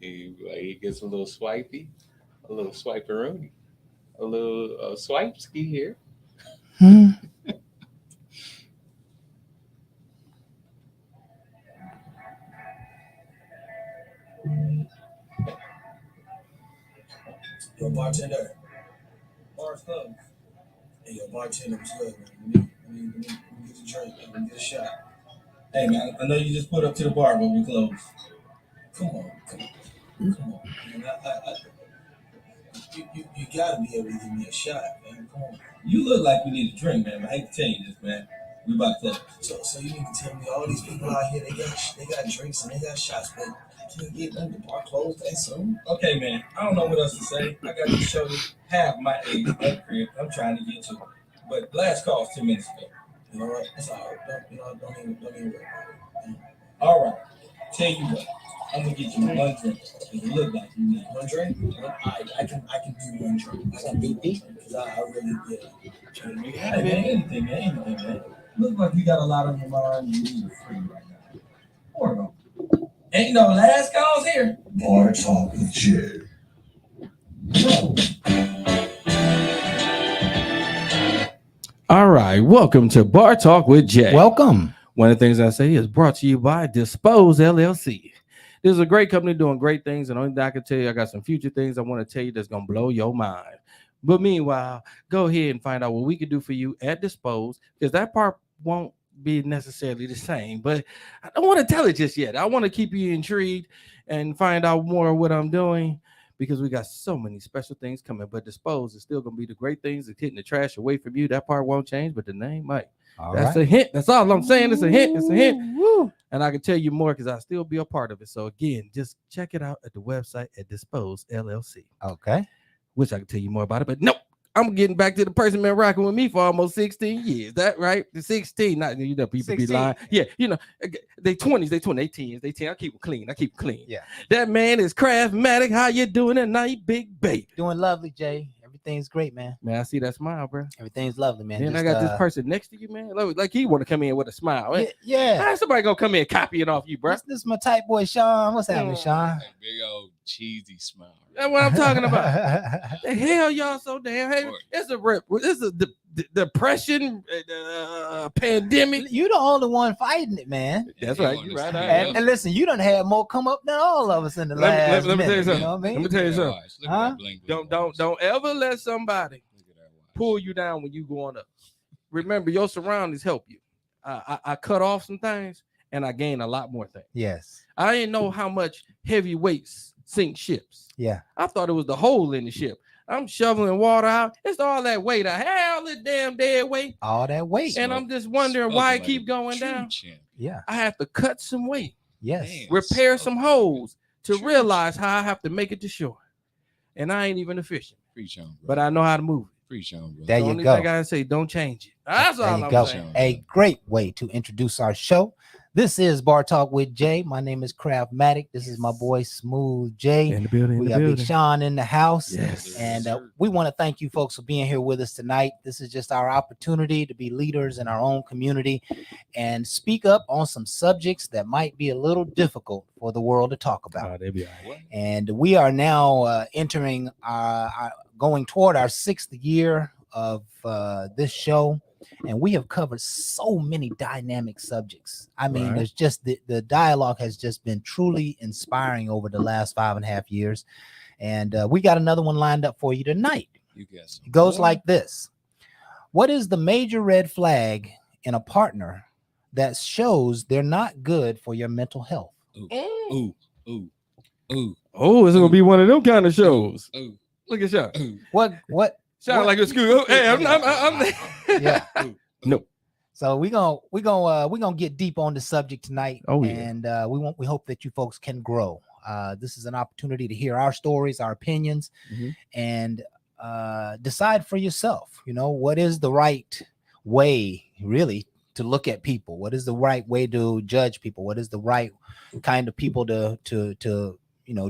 He gets a little swipey, a little swiperoonie, a little swipe ski here. Hmm. Yo, bartender. Bar's closed. Hey, yo, bartender, what's good, man? Let me get a drink, man. Let me get a shot. Hey, man, I know you just put up to the bar, but we closed. Come on, man. You gotta be able to give me a shot, man. Come on. You look like we need a drink, man. I hate to tell you this, man. We about to close. So you need to tell me all these people out here, they got drinks and they got shots, but I can't get none. The bar closed that soon. Okay, man. I don't know what else to say. I got to show you half my age at crib. I'm trying to get to it. But last call was 2 minutes ago. You know what? It's all right. Don't even worry about it. All right. Tell you what. I'm gonna get you one drink. It look like you need one drink. I can do one drink. I can do one drink because I really yeah. Hey man, anything, man. Look like you got a lot on your mind. You need a free right now. Hold on. Ain't no last calls here. Bar Talk with Jay. All right, welcome to Bar Talk with Jay. Welcome. One of the things I say is brought to you by Dispose LLC. This is a great company doing great things, and only thing I can tell you, I got some future things I want to tell you that's going to blow your mind. But meanwhile, go ahead and find out what we can do for you at Dispose, because that part won't be necessarily the same. But I don't want to tell it just yet. I want to keep you intrigued and find out more of what I'm doing, because we got so many special things coming. But Dispose is still going to be the great things that's hitting the trash away from you. That part won't change, but the name might. That's a hint. That's all I'm saying. It's a hint. It's a hint. Woo. And I can tell you more because I'll still be a part of it. So again, just check it out at the website at Dispose LLC. Okay. Wish I could tell you more about it, but nope. I'm getting back to the person been rocking with me for almost 16 years. That right? The 16, not people 16. Be lying. Yeah, they 20s, they 20, they 10s, they 10. I keep them clean. Yeah. That man is Craftmatic. How you doing tonight, big baby? Doing lovely, Jay. Everything's great, man. Man, I see that smile, bro. Everything's lovely, man. Then I got this person next to you, man. Like he want to come in with a smile. Yeah. How's somebody gonna come in copying off you, bro? This is my type boy, Sean. What's happening, Sean? Big old cheesy smile. That's what I'm talking about. The hell y'all so damn heavy. It's a depression, pandemic. You the only one fighting it, man. That's right. You right. And listen, you done had more come up than all of us in the last let me tell you something. You know what I mean? Let me tell you something. Huh? Don't ever let somebody pull you down when you going up. Remember, your surroundings help you. I cut off some things and I gain a lot more things. Yes. I didn't know how much heavy weights sink ships. Yeah. I thought it was the hole in the ship. I'm shoveling water out. It's all that weight. All the damn dead weight. All that weight. And I'm just wondering why it keep going down. Yeah. I have to cut some weight. Yes. Repair some holes to realize how I have to make it to shore. And I ain't even a fisherman. But I know how to move it. There you only go. thing I gotta say, don't change it. That's all I'm saying. A great way to introduce our show. This is Bar Talk with Jay. My name is Craftmatic. This is my boy Smooth Jay. In the building. We got Big Sean in the house. Yes. And we want to thank you folks for being here with us tonight. This is just our opportunity to be leaders in our own community and speak up on some subjects that might be a little difficult for the world to talk about. And we are now entering going toward our 6th year of this show. And we have covered so many dynamic subjects. I mean, there's just the dialogue has just been truly inspiring over the last 5.5 years. And we got another one lined up for you tonight. You guess. It goes like this. What is the major red flag in a partner that shows they're not good for your mental health? Ooh. Oh, it's gonna be one of them kind of shows. Ooh. Look at y'all. What? Sound like a school. Hey, I'm yeah. No. So we're gonna get deep on the subject tonight. Oh, yeah. And we hope that you folks can grow. This is an opportunity to hear our stories, our opinions, and decide for yourself. You know, what is the right way, really, to look at people? What is the right way to judge people? What is the right kind of people to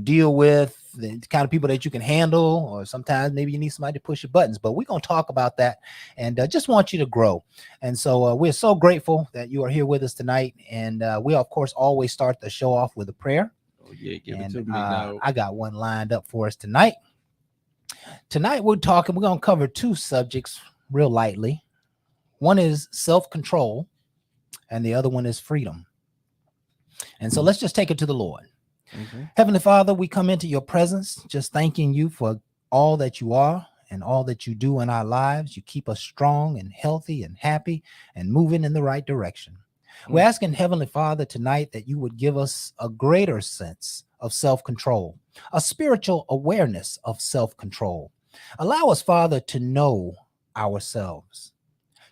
deal with, the kind of people that you can handle, or sometimes maybe you need somebody to push your buttons. But we're going to talk about that and just want you to grow. And so we're so grateful that you are here with us tonight. And we, of course, always start the show off with a prayer. Oh, yeah, give it And to me now. I got one lined up for us tonight. Tonight we're going to cover two subjects real lightly. One is self-control and the other one is freedom. And so let's just take it to the Lord. Mhm. Heavenly Father, we come into your presence just thanking you for all that you are and all that you do in our lives. You keep us strong and healthy and happy and moving in the right direction. We're asking Heavenly Father tonight that you would give us a greater sense of self-control, a spiritual awareness of self-control. Allow us, Father, to know ourselves,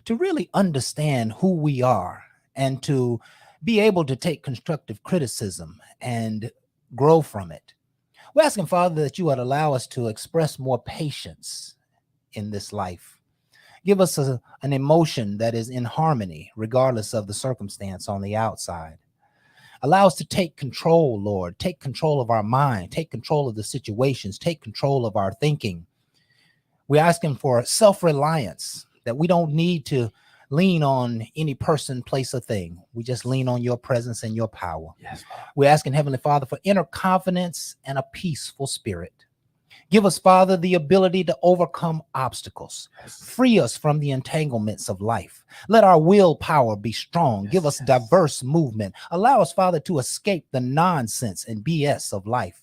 to really understand who we are, and to be able to take constructive criticism and grow from it. We're asking, Father, that you would allow us to express more patience in this life. Give us an emotion that is in harmony, regardless of the circumstance on the outside. Allow us to take control, Lord. Take control of our mind. Take control of the situations. Take control of our thinking. We're asking for self-reliance, that we don't need to lean on any person, place, or thing. We just lean on your presence and your power. Yes, Lord. We're asking Heavenly Father for inner confidence and a peaceful spirit. Give us, Father, the ability to overcome obstacles. Free us from the entanglements of life. Let our willpower be strong. Give us diverse movement. Allow us, Father, to escape the nonsense and BS of life.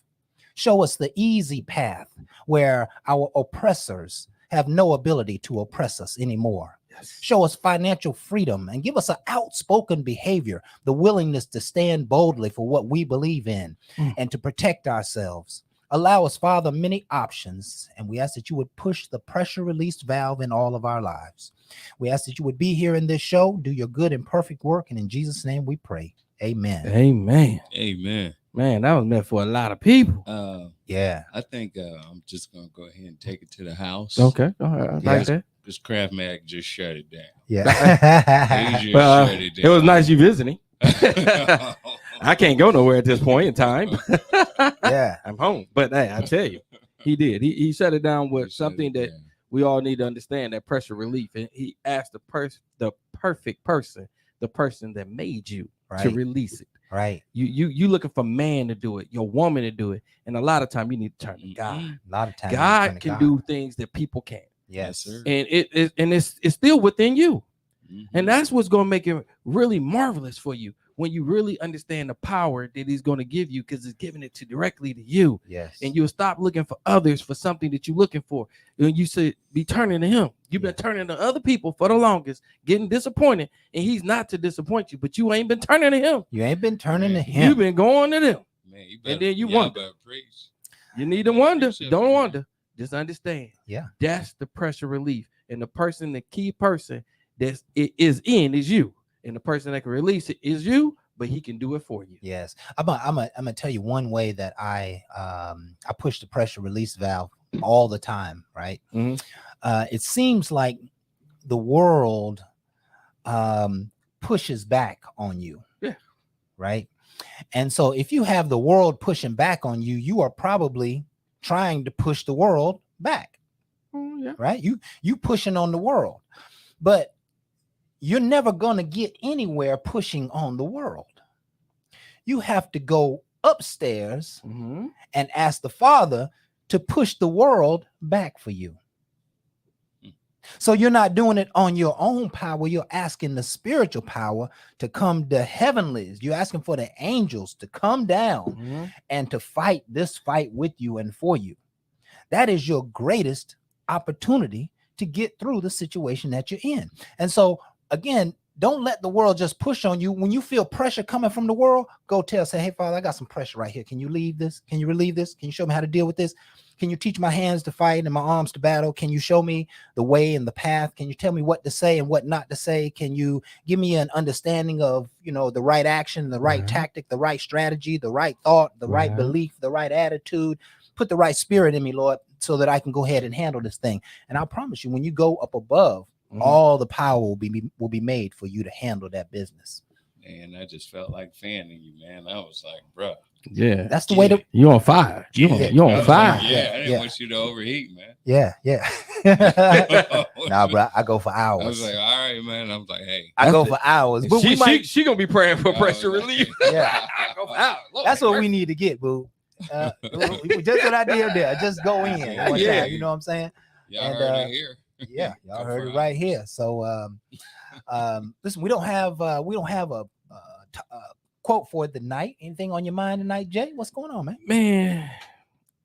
Show us the easy path where our oppressors have no ability to oppress us anymore. Show us financial freedom and give us an outspoken behavior, the willingness to stand boldly for what we believe in and to protect ourselves. Allow us, Father, many options, and we ask that you would push the pressure release valve in all of our lives. We ask that you would be here in this show, do your good and perfect work, and in Jesus' name we pray. Amen. Amen. Amen. Man, that was meant for a lot of people. Yeah. I think I'm just gonna go ahead and take it to the house. Okay. All right. I Yeah. like that. Because Kraft Mag just shut it down. Yeah. He just Well, shut it it down. was nice you visiting. I can't go nowhere at this point in time. Yeah. I'm home. But hey, I tell you, he did. He shut it down He with shut something it that down. we all need to understand, that pressure relief. And he asked the perfect person, the person that made you, to Right. release it. Right. You looking for man to do it, your woman to do it. And a lot of time you need to turn to God. Mhm. A lot of times. God can do things that people can't. Yes. Yes, sir. And it's still within you. Mhm. And that's what's going to make it really marvelous for you when you really understand the power that he's going to give you, because it's giving it directly to you. Yes. And you'll stop looking for others for something that you're looking for. And you should be turning to him. You've been turning to other people for the longest, getting disappointed. And he's not to disappoint you, but you ain't been turning to him. You ain't been turning to Man, him. You've been going to them. Man, you And then you y'all wonder. better preach. You need to wonder. Appreciate Don't it, man. wonder. Just understand. Yeah. That's the pressure relief. And the key person that it is you. And the person that can release it is you, but he can do it for you. Yes. I'm gonna tell you one way that I push the pressure release valve all the time, right? Mhm. It seems like the world pushes back on you. Yeah. Right. And so if you have the world pushing back on you, you are probably trying to push the world back. Oh, yeah. Right. You pushing on the world, but you're never going to get anywhere pushing on the world. You have to go upstairs Mm-hmm. and ask the Father to push the world back for you. So you're not doing it on your own power. You're asking the spiritual power to come, the heavenlies. You're asking for the angels to come down Mm-hmm. and to fight this fight with you and for you. That is your greatest opportunity to get through the situation that you're in. And so again, don't let the world just push on you. When you feel pressure coming from the world, go say, hey, Father, I got some pressure right here. Can you leave this? Can you relieve this? Can you show me how to deal with this? Can you teach my hands to fight and my arms to battle? Can you show me the way and the path? Can you tell me what to say and what not to say? Can you give me an understanding of, the right action, the right tactic, the right strategy, the right thought, the right belief, the right attitude? Put the right spirit in me, Lord, so that I can go ahead and handle this thing. And I promise you, when you go up above, all the power will be made for you to handle that business. Man, I just felt like fanning you, man. I was like, bro. Yeah. That's the way to. You on fire. You on fire. Yeah, I didn't Yeah. want you to overheat, man. Yeah. Nah, bro, I go for hours. I was like, all right, man. I was like, hey. I go for hours. But we might. She gonna be praying for I pressure was like, relief. Yeah. Oh, Lord That's what have we need to get, boo. Just what I did there. Just go in. Yeah. One time, you know what I'm saying? Y'all And, heard it here. Yeah, y'all Go heard for it right hours. here. So, listen, we don't have a quote for the night. Anything on your mind tonight, Jay? What's going on, man? Man,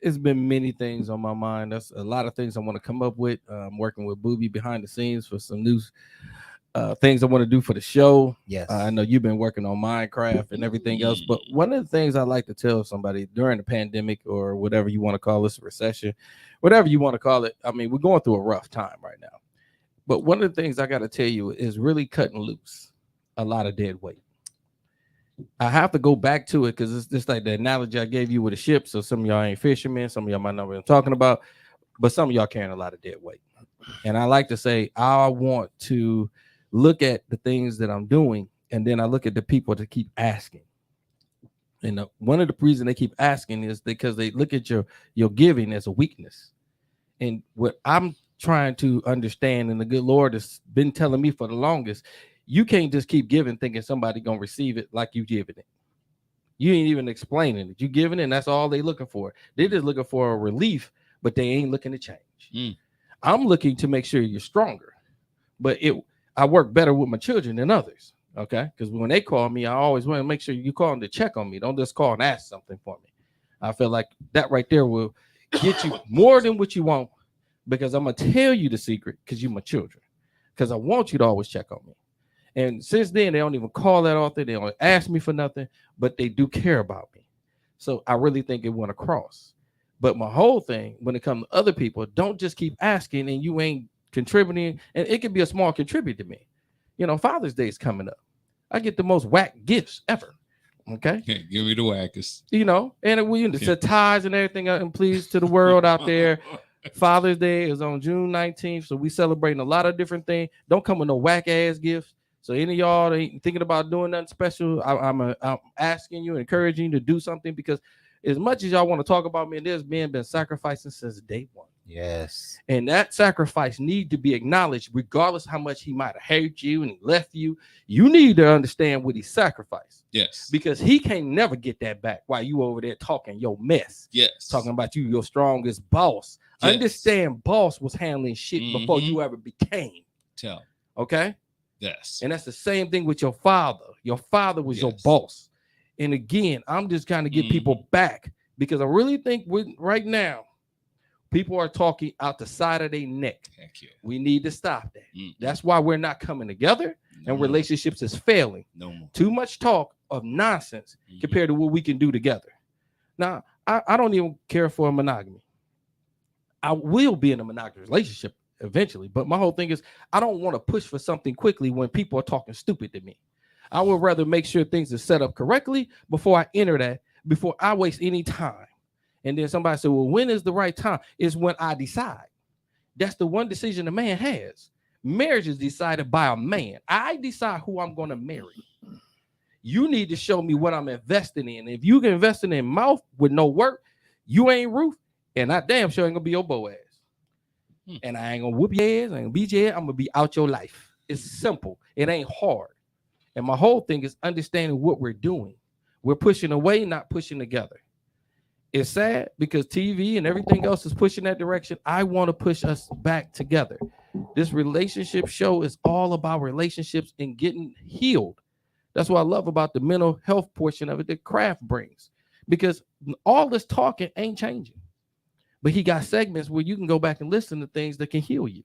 it's been many things on my mind. That's a lot of things I want to come up with. I'm working with Booby behind the scenes for some new things I want to do for the show. Yes. I know you've been working on Minecraft and everything else, but one of the things I like to tell somebody during the pandemic or whatever you want to call this, recession, whatever you want to call it. I mean, we're going through a rough time right now. But one of the things I got to tell you is really cutting loose a lot of dead weight. I have to go back to it because it's just like the analogy I gave you with a ship. So some of y'all ain't fishermen, some of y'all might not know what I'm talking about, but some of y'all carrying a lot of dead weight. And I like to say, I want to look at the things that I'm doing, and then I look at the people to keep asking. And one of the reasons they keep asking is because they look at your giving as a weakness. And what I'm trying to understand, and the good Lord has been telling me for the longest, you can't just keep giving thinking somebody gonna receive it like you giving it. You ain't even explaining it. You giving it, and that's all they looking for. They're just looking for a relief, but they ain't looking to change. I'm looking to make sure you're stronger. But I work better with my children than others. Okay, because when they call me, I always want to make sure you call them to check on me. Don't just call and ask something for me. I feel like that right there will get you more than what you want, because I'm gonna tell you the secret because you're my children. Because I want you to always check on me. And since then, they don't even call that often. They don't ask me for nothing, but they do care about me. So I really think it went across. But my whole thing, when it comes to other people, don't just keep asking and you ain't contributing. And it can be a small contributor to me. You know, Father's Day is coming up. I get the most whack gifts ever. Okay. Give me the whackers. You know, and we the ties and everything. And please to the world out there. Father's Day is on June 19th. So we celebrating a lot of different things. Don't come with no whack ass gifts. So any of y'all that ain't thinking about doing nothing special, I'm asking you, encouraging you to do something, because as much as y'all want to talk about me, and there's been sacrificing since day one. Yes. And that sacrifice need to be acknowledged, regardless how much he might have hurt you and he left you. You need to understand what he sacrificed. Yes. Because he can't never get that back while you over there talking your mess. Yes. Talking about you, your strongest boss. Yes. Understand, boss was handling shit before you ever became. Tell. Okay? Yes. And that's the same thing with your father. Your father was your boss. And again, I'm just trying to get people back, because I really think right now, people are talking out the side of their neck. Heck yeah. We need to stop that. That's why we're not coming together, and relationships is failing. No more. Too much talk of nonsense compared to what we can do together. Now, I don't even care for a monogamy. I will be in a monogamous relationship eventually, but my whole thing is I don't want to push for something quickly when people are talking stupid to me. I would rather make sure things are set up correctly before I enter that, before I waste any time. And then somebody said, well, when is the right time? Is when I decide. That's the one decision a man has. Marriage is decided by a man. I decide who I'm going to marry. You need to show me what I'm investing in. If you can invest in mouth with no work, you ain't Ruth, and I damn sure ain't going to be your Boaz. And I ain't going to whoop your ass. I ain't going to beat your ass. I'm going to be out your life. It's simple. It ain't hard. And my whole thing is understanding what we're doing. We're pushing away, not pushing together. It's sad because TV and everything else is pushing that direction. I want to push us back together. This relationship show is all about relationships and getting healed. That's what I love about the mental health portion of it that Kraft brings, because all this talking ain't changing. But he got segments where you can go back and listen to things that can heal you.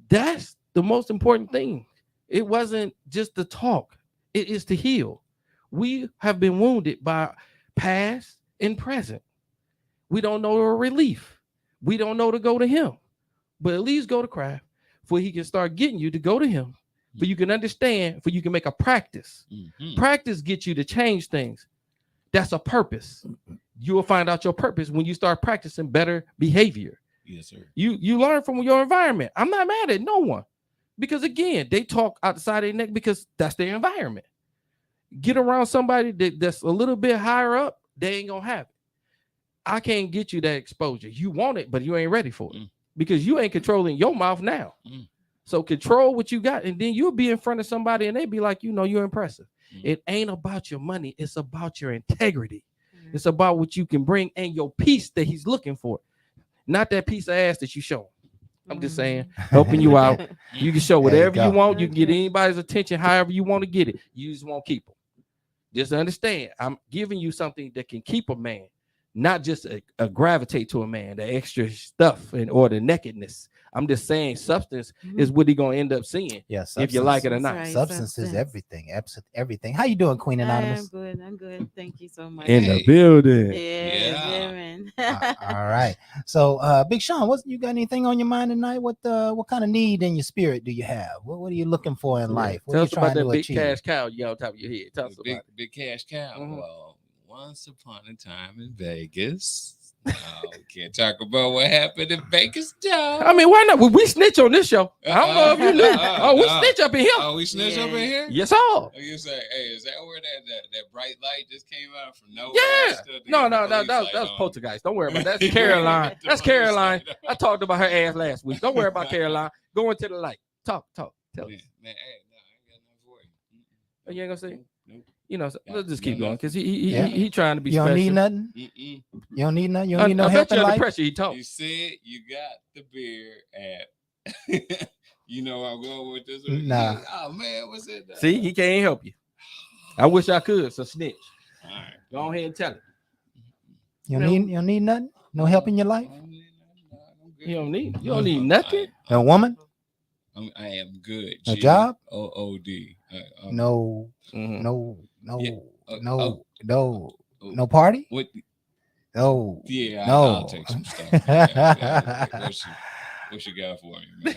That's the most important thing. It wasn't just the talk. It is to heal. We have been wounded by past and present. We don't know a relief. We don't know to go to him. But at least go to Kraft, for he can start getting you to go to him, for you can understand, for you can make a practice. Practice gets you to change things. That's a purpose. You will find out your purpose when you start practicing better behavior. Yes, sir. You learn from your environment. I'm not mad at no one, because again, they talk outside their neck because that's their environment. Get around somebody that's a little bit higher up, they ain't gonna have it. I can't get you that exposure. You want it, but you ain't ready for it because you ain't controlling your mouth now. So control what you got, and then you'll be in front of somebody and they be like, you know, you're impressive. It ain't about your money. It's about your integrity. It's about what you can bring and your peace that he's looking for. Not that piece of ass that you show him. I'm just saying, helping you out. You can show There you whatever you go. want. You can get anybody's attention however you want to get it. You just won't keep them. Just understand, I'm giving you something that can keep a man, not just a gravitate to a man, the extra stuff or the nakedness. I'm just saying substance is what he gonna end up seeing. Yes, if you like it or not. Right, substance is everything. Absolutely everything. How you doing, Queen Anonymous? I'm good. Thank you so much. In the Hey. building. Yeah, man. All right. So, Big Sean, you got anything on your mind tonight? What kind of need in your spirit do you have? What are you looking for in life? What Tell are you us about trying that to big achieve? cash cow you got on top of your head. Tell us Big, about it. big cash cow. Mhm. Well, once upon a time in Vegas. We can't talk about what happened in Vegas, Joe. I mean, why not? We snitch on this show. I don't know if you knew. We snitch up in here. Oh, we snitch up in here? Yes, all. Oh, you say, hey, is that where that bright light just came out from nowhere? Yeah. Stood to No, get the that police was light on? poltergeist. Don't worry about that. That's Caroline. The That's police Caroline. light I on. talked about her ass last week. Don't worry about Caroline. Go into the light. Talk. Tell us. Man, hey, no, I ain't got nothing for you. Oh, you ain't gonna say? Nope. You know, so Yeah, let's just no, keep going no. because Yeah. he trying to be You don't special. need nothing. Mm-mm. You don't need nothing. You don't I need no bet help you in under life. pressure he talk. You said you got the beer at. You know where I'm going with this one? Nah. Oh man, what's it? See, he can't help you. I wish I could. So snitch. All right. Go ahead and tell it. You don't need nothing. No help in your life. You don't need nothing. No woman. I am good. No job? OOD. No. Mhm. No. Yeah. No party. What? No. Yeah, No. I'll take some stuff. Yeah. What you got for me, man?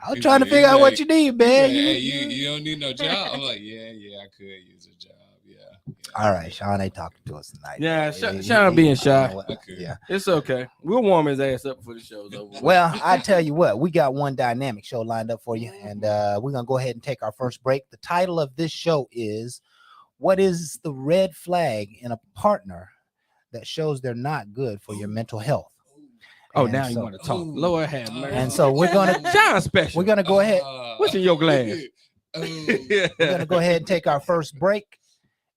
I was trying to figure out what you need, man. Hey, you don't need no job. I'm like, yeah, I could use a job. Yeah. All right, Sean ain't talking to us tonight. Yeah, Sean being shy. Okay. Yeah. It's okay. We'll warm his ass up before the show's over. Well, I tell you what, we got one dynamic show lined up for you, and we're gonna go ahead and take our first break. The title of this show is "What is the red flag in a partner that shows they're not good for your mental health?" Oh, And now you so- want to talk. Lord have mercy. And so we're gonna Sean special. we're gonna go ahead What's in your glass? we're gonna go ahead and take our first break,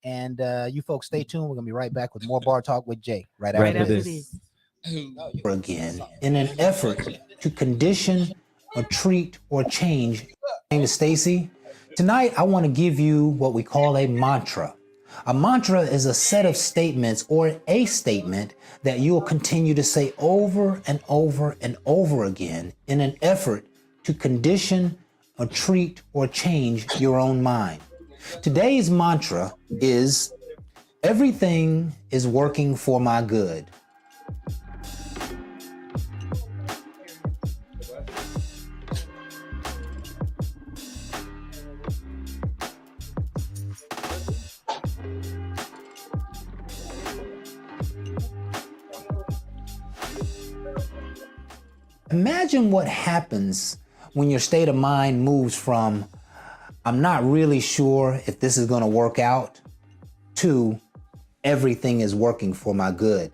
and you folks stay tuned. We're gonna be right back with more Bar Talk with Jay right Right after after this. this. Again, in an effort to condition or treat or change. My name is Stacy. Tonight, I want to give you what we call a mantra. A mantra is a set of statements or a statement that you will continue to say over and over and over again in an effort to condition or treat or change your own mind. Today's mantra is everything is working for my good. Imagine what happens when your state of mind moves from, I'm not really sure if this is going to work out, to everything is working for my good.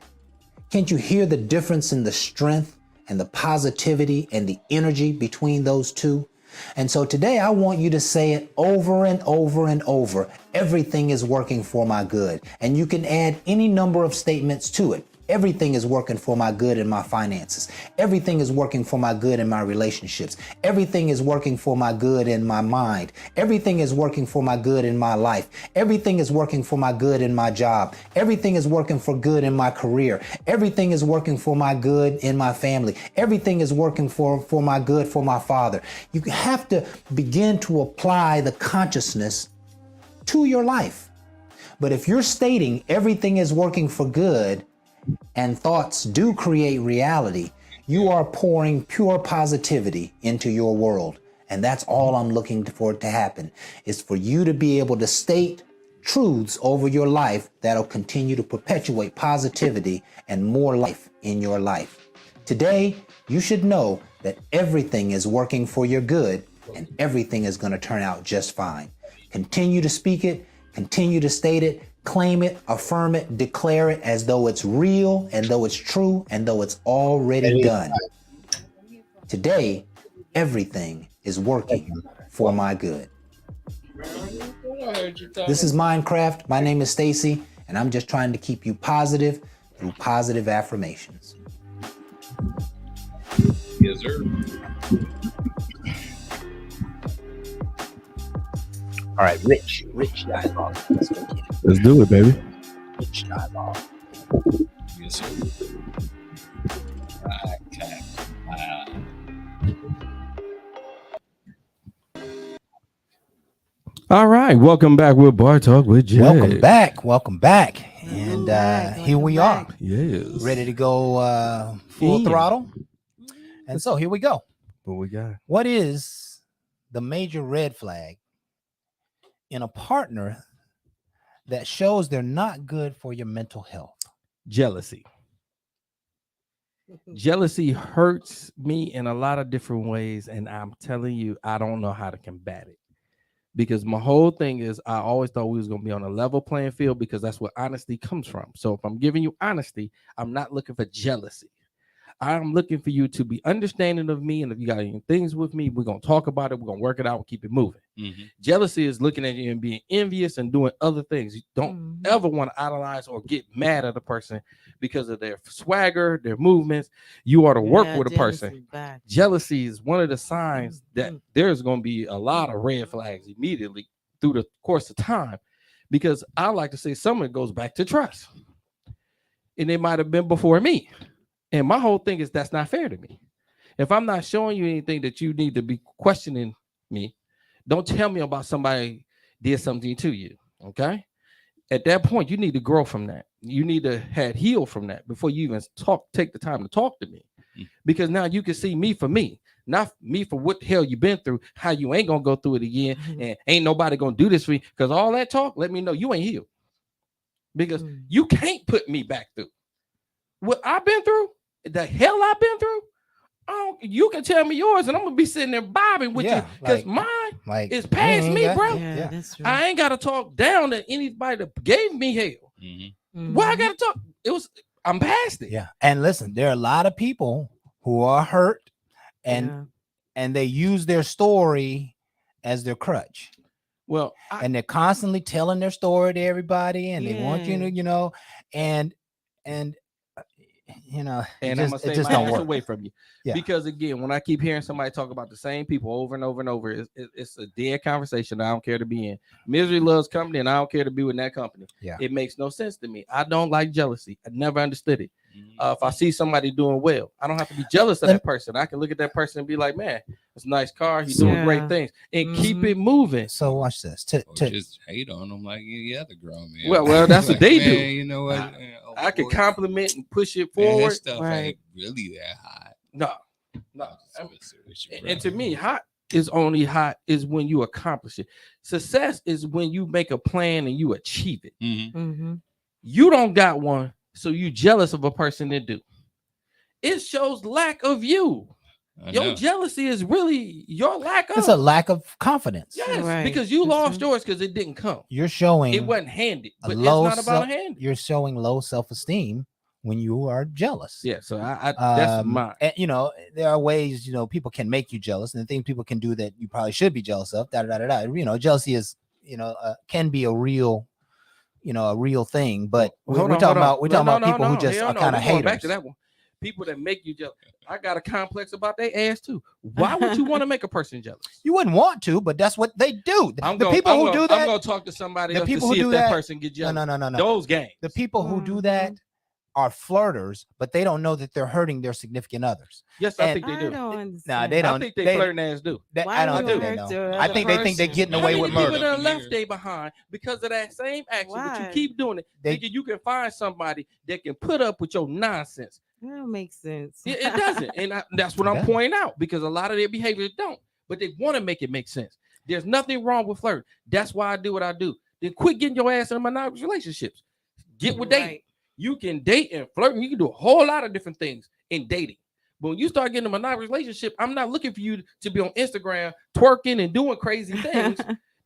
Can't you hear the difference in the strength and the positivity and the energy between those two? And so today I want you to say it over and over and over. Everything is working for my good. And you can add any number of statements to it. Everything is working for my good in my finances. Everything is working for my good in my relationships. Everything is working for my good in my mind. Everything is working for my good in my life. Everything is working for my good in my job. Everything is working for good in my career. Everything is working for my good in my family. Everything is working for my good for my father. You have to begin to apply the consciousness to your life. But if you're stating everything is working for good, and thoughts do create reality, you are pouring pure positivity into your world. And that's all I'm looking for it to happen, is for you to be able to state truths over your life that'll continue to perpetuate positivity and more life in your life. Today, you should know that everything is working for your good and everything is going to turn out just fine. Continue to speak it, continue to state it, claim it, affirm it, declare it as though it's real and though it's true and though it's already done. Today, everything is working for my good. I heard you talking. This is Minecraft. My name is Stacy, and I'm just trying to keep you positive through positive affirmations. Yes, sir. All right, Rich dialogue. Let's go get it. Let's do it, baby. Rich dialogue. Yes, sir. Okay. All right, welcome back with Bar Talk with Jay. Welcome back. And back, here we welcome are, Yes. ready to go full Yeah. throttle. And so here we go. What we got? What is the major red flag in a partner that shows they're not good for your mental health? Jealousy. Jealousy hurts me in a lot of different ways, and I'm telling you, I don't know how to combat it. Because my whole thing is, I always thought we was gonna be on a level playing field because that's where honesty comes from. So if I'm giving you honesty, I'm not looking for jealousy. I'm looking for you to be understanding of me, and if you got any things with me, we're gonna talk about it. We're gonna work it out and keep it moving. Mhm. Jealousy is looking at you and being envious and doing other things. You don't ever want to idolize or get mad at a person because of their swagger, their movements. You are to work with a person. Jealousy is one of the signs that there's going to be a lot of red flags immediately through the course of time, because I like to say some of it goes back to trust, and it might have been before me. And my whole thing is that's not fair to me. If I'm not showing you anything that you need to be questioning me, don't tell me about somebody did something to you. Okay. At that point, you need to grow from that. You need to have healed from that before you even take the time to talk to me. Because now you can see me for me, not me for what the hell you've been through, how you ain't gonna go through it again, and ain't nobody gonna do this for you. Because all that talk, let me know you ain't healed. Because you can't put me back through what I've been through, the hell I've been through. Oh, you can tell me yours, and I'm gonna be sitting there bobbing with you because mine is past me, bro. Yeah, that's true. I ain't gotta talk down to anybody that gave me hell. Why I gotta talk? I'm past it. Yeah. And listen, there are a lot of people who are hurt and they use their story as their crutch. Well, and they're constantly telling their story to everybody, and they want you to, and I'm gonna say it just don't work away from you. Yeah. Because again, when I keep hearing somebody talk about the same people over and over and over, it's a dead conversation I don't care to be in. Misery loves company, and I don't care to be with that company. Yeah. It makes no sense to me. I don't like jealousy. I never understood it. If I see somebody doing well, I don't have to be jealous of that person. I can look at that person and be like, man, it's a nice car. He's doing great things, and keep it moving. So watch this. Just hate on them like any other grown man. Well, that's what they do. You know what? I can compliment and push it forward. That stuff ain't really that hot. No. And to me, hot is only hot is when you accomplish it. Success is when you make a plan and you achieve it. You don't got one, so you jealous of a person that do. It shows lack of you. Your jealousy is really your lack of. It's a lack of confidence. Yes, because you lost yours because it didn't come. You're showing it wasn't handed, but it's low not about handed. You're showing low self-esteem when you are jealous. Yeah, so I that's mine. And, there are ways people can make you jealous, and the things people can do that you probably should be jealous of. Jealousy is can be a real thing, but we're talking about people who just are kind of haters. Back to that one. People that make you jealous. I got a complex about their ass too. Why would you want to make a person jealous? You wouldn't want to, but that's what they do. I'm gonna talk to somebody else to see if that person get jealous. No. Those games. The people who do that are flirters, but they don't know that they're hurting their significant others. Yes, I think they do. No, they don't. I think they flirting ass do. I don't think they know. I think they think they're getting away with murder. People left they behind because of that same action, but you keep doing it. Thinking you can find somebody that can put up with your nonsense. That don't make sense. It doesn't, and that's what I'm pointing out, because a lot of their behaviors don't, but they want to make it make sense. There's nothing wrong with flirt. That's why I do what I do. Then quit getting your ass in monogamous relationships. Get with dating. You can date and flirt, and you can do a whole lot of different things in dating. But when you start getting a monogamous relationship, I'm not looking for you to be on Instagram twerking and doing crazy things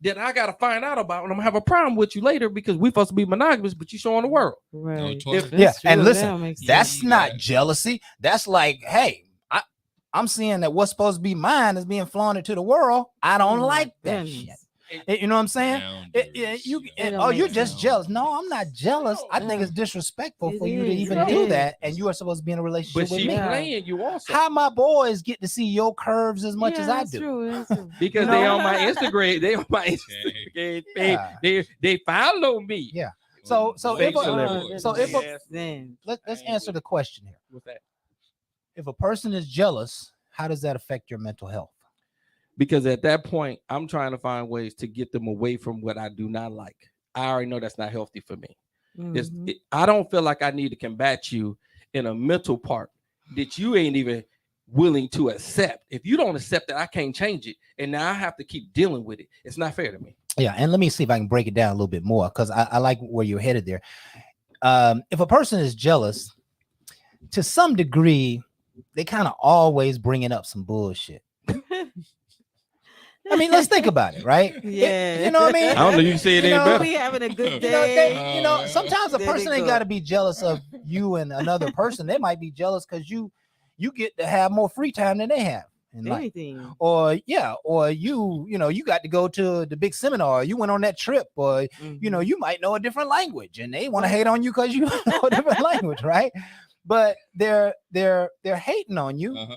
that I gotta find out about, and I'm gonna have a problem with you later because we're supposed to be monogamous, but you showing the world. Right. And listen, that's not jealousy. That's like, hey, I'm seeing that what's supposed to be mine is being flaunted to the world. I don't like that shit. You know what I'm saying? Boundaries, You yeah. It don't oh, make you're just sense. jealous. No, I'm not jealous. I think No. it's disrespectful It for you to is, even it do is. that, and you are supposed to be in a relationship But with she's me. Yeah. playing you also. How my boys get to see your curves as much Yeah, as I that's do? True. That's true. Because You they know? on my Instagram. They on my Instagram. Yeah. They follow me. Yeah. So Fake if celebrity. so if a- Yes. Then let's I ain't answer with the question here. What's that? If a person is jealous, how does that affect your mental health? Because at that point, I'm trying to find ways to get them away from what I do not like. I already know that's not healthy for me. mhm. I don't feel like I need to combat you in a mental part that you ain't even willing to accept. If you don't accept it, I can't change it. And now I have to keep dealing with it. It's not fair to me. Yeah, and let me see if I can break it down a little bit more because I like where you're headed there. If a person is jealous, to some degree, they kind of always bringing up some bullshit. I mean, let's think about it, right? Yeah. You know what I mean? I don't know. You say it You ain't know, better. We having a good You know, day. sometimes a There they person ain't go. got to be jealous of you and another person. They might be jealous because you get to have more free time than they have in life. Anything. Or you got to go to the big seminar, you went on that trip, or Mhm. you might know a different language and they want to hate on you because you know a different language, right? But they're hating on you. Uh-huh.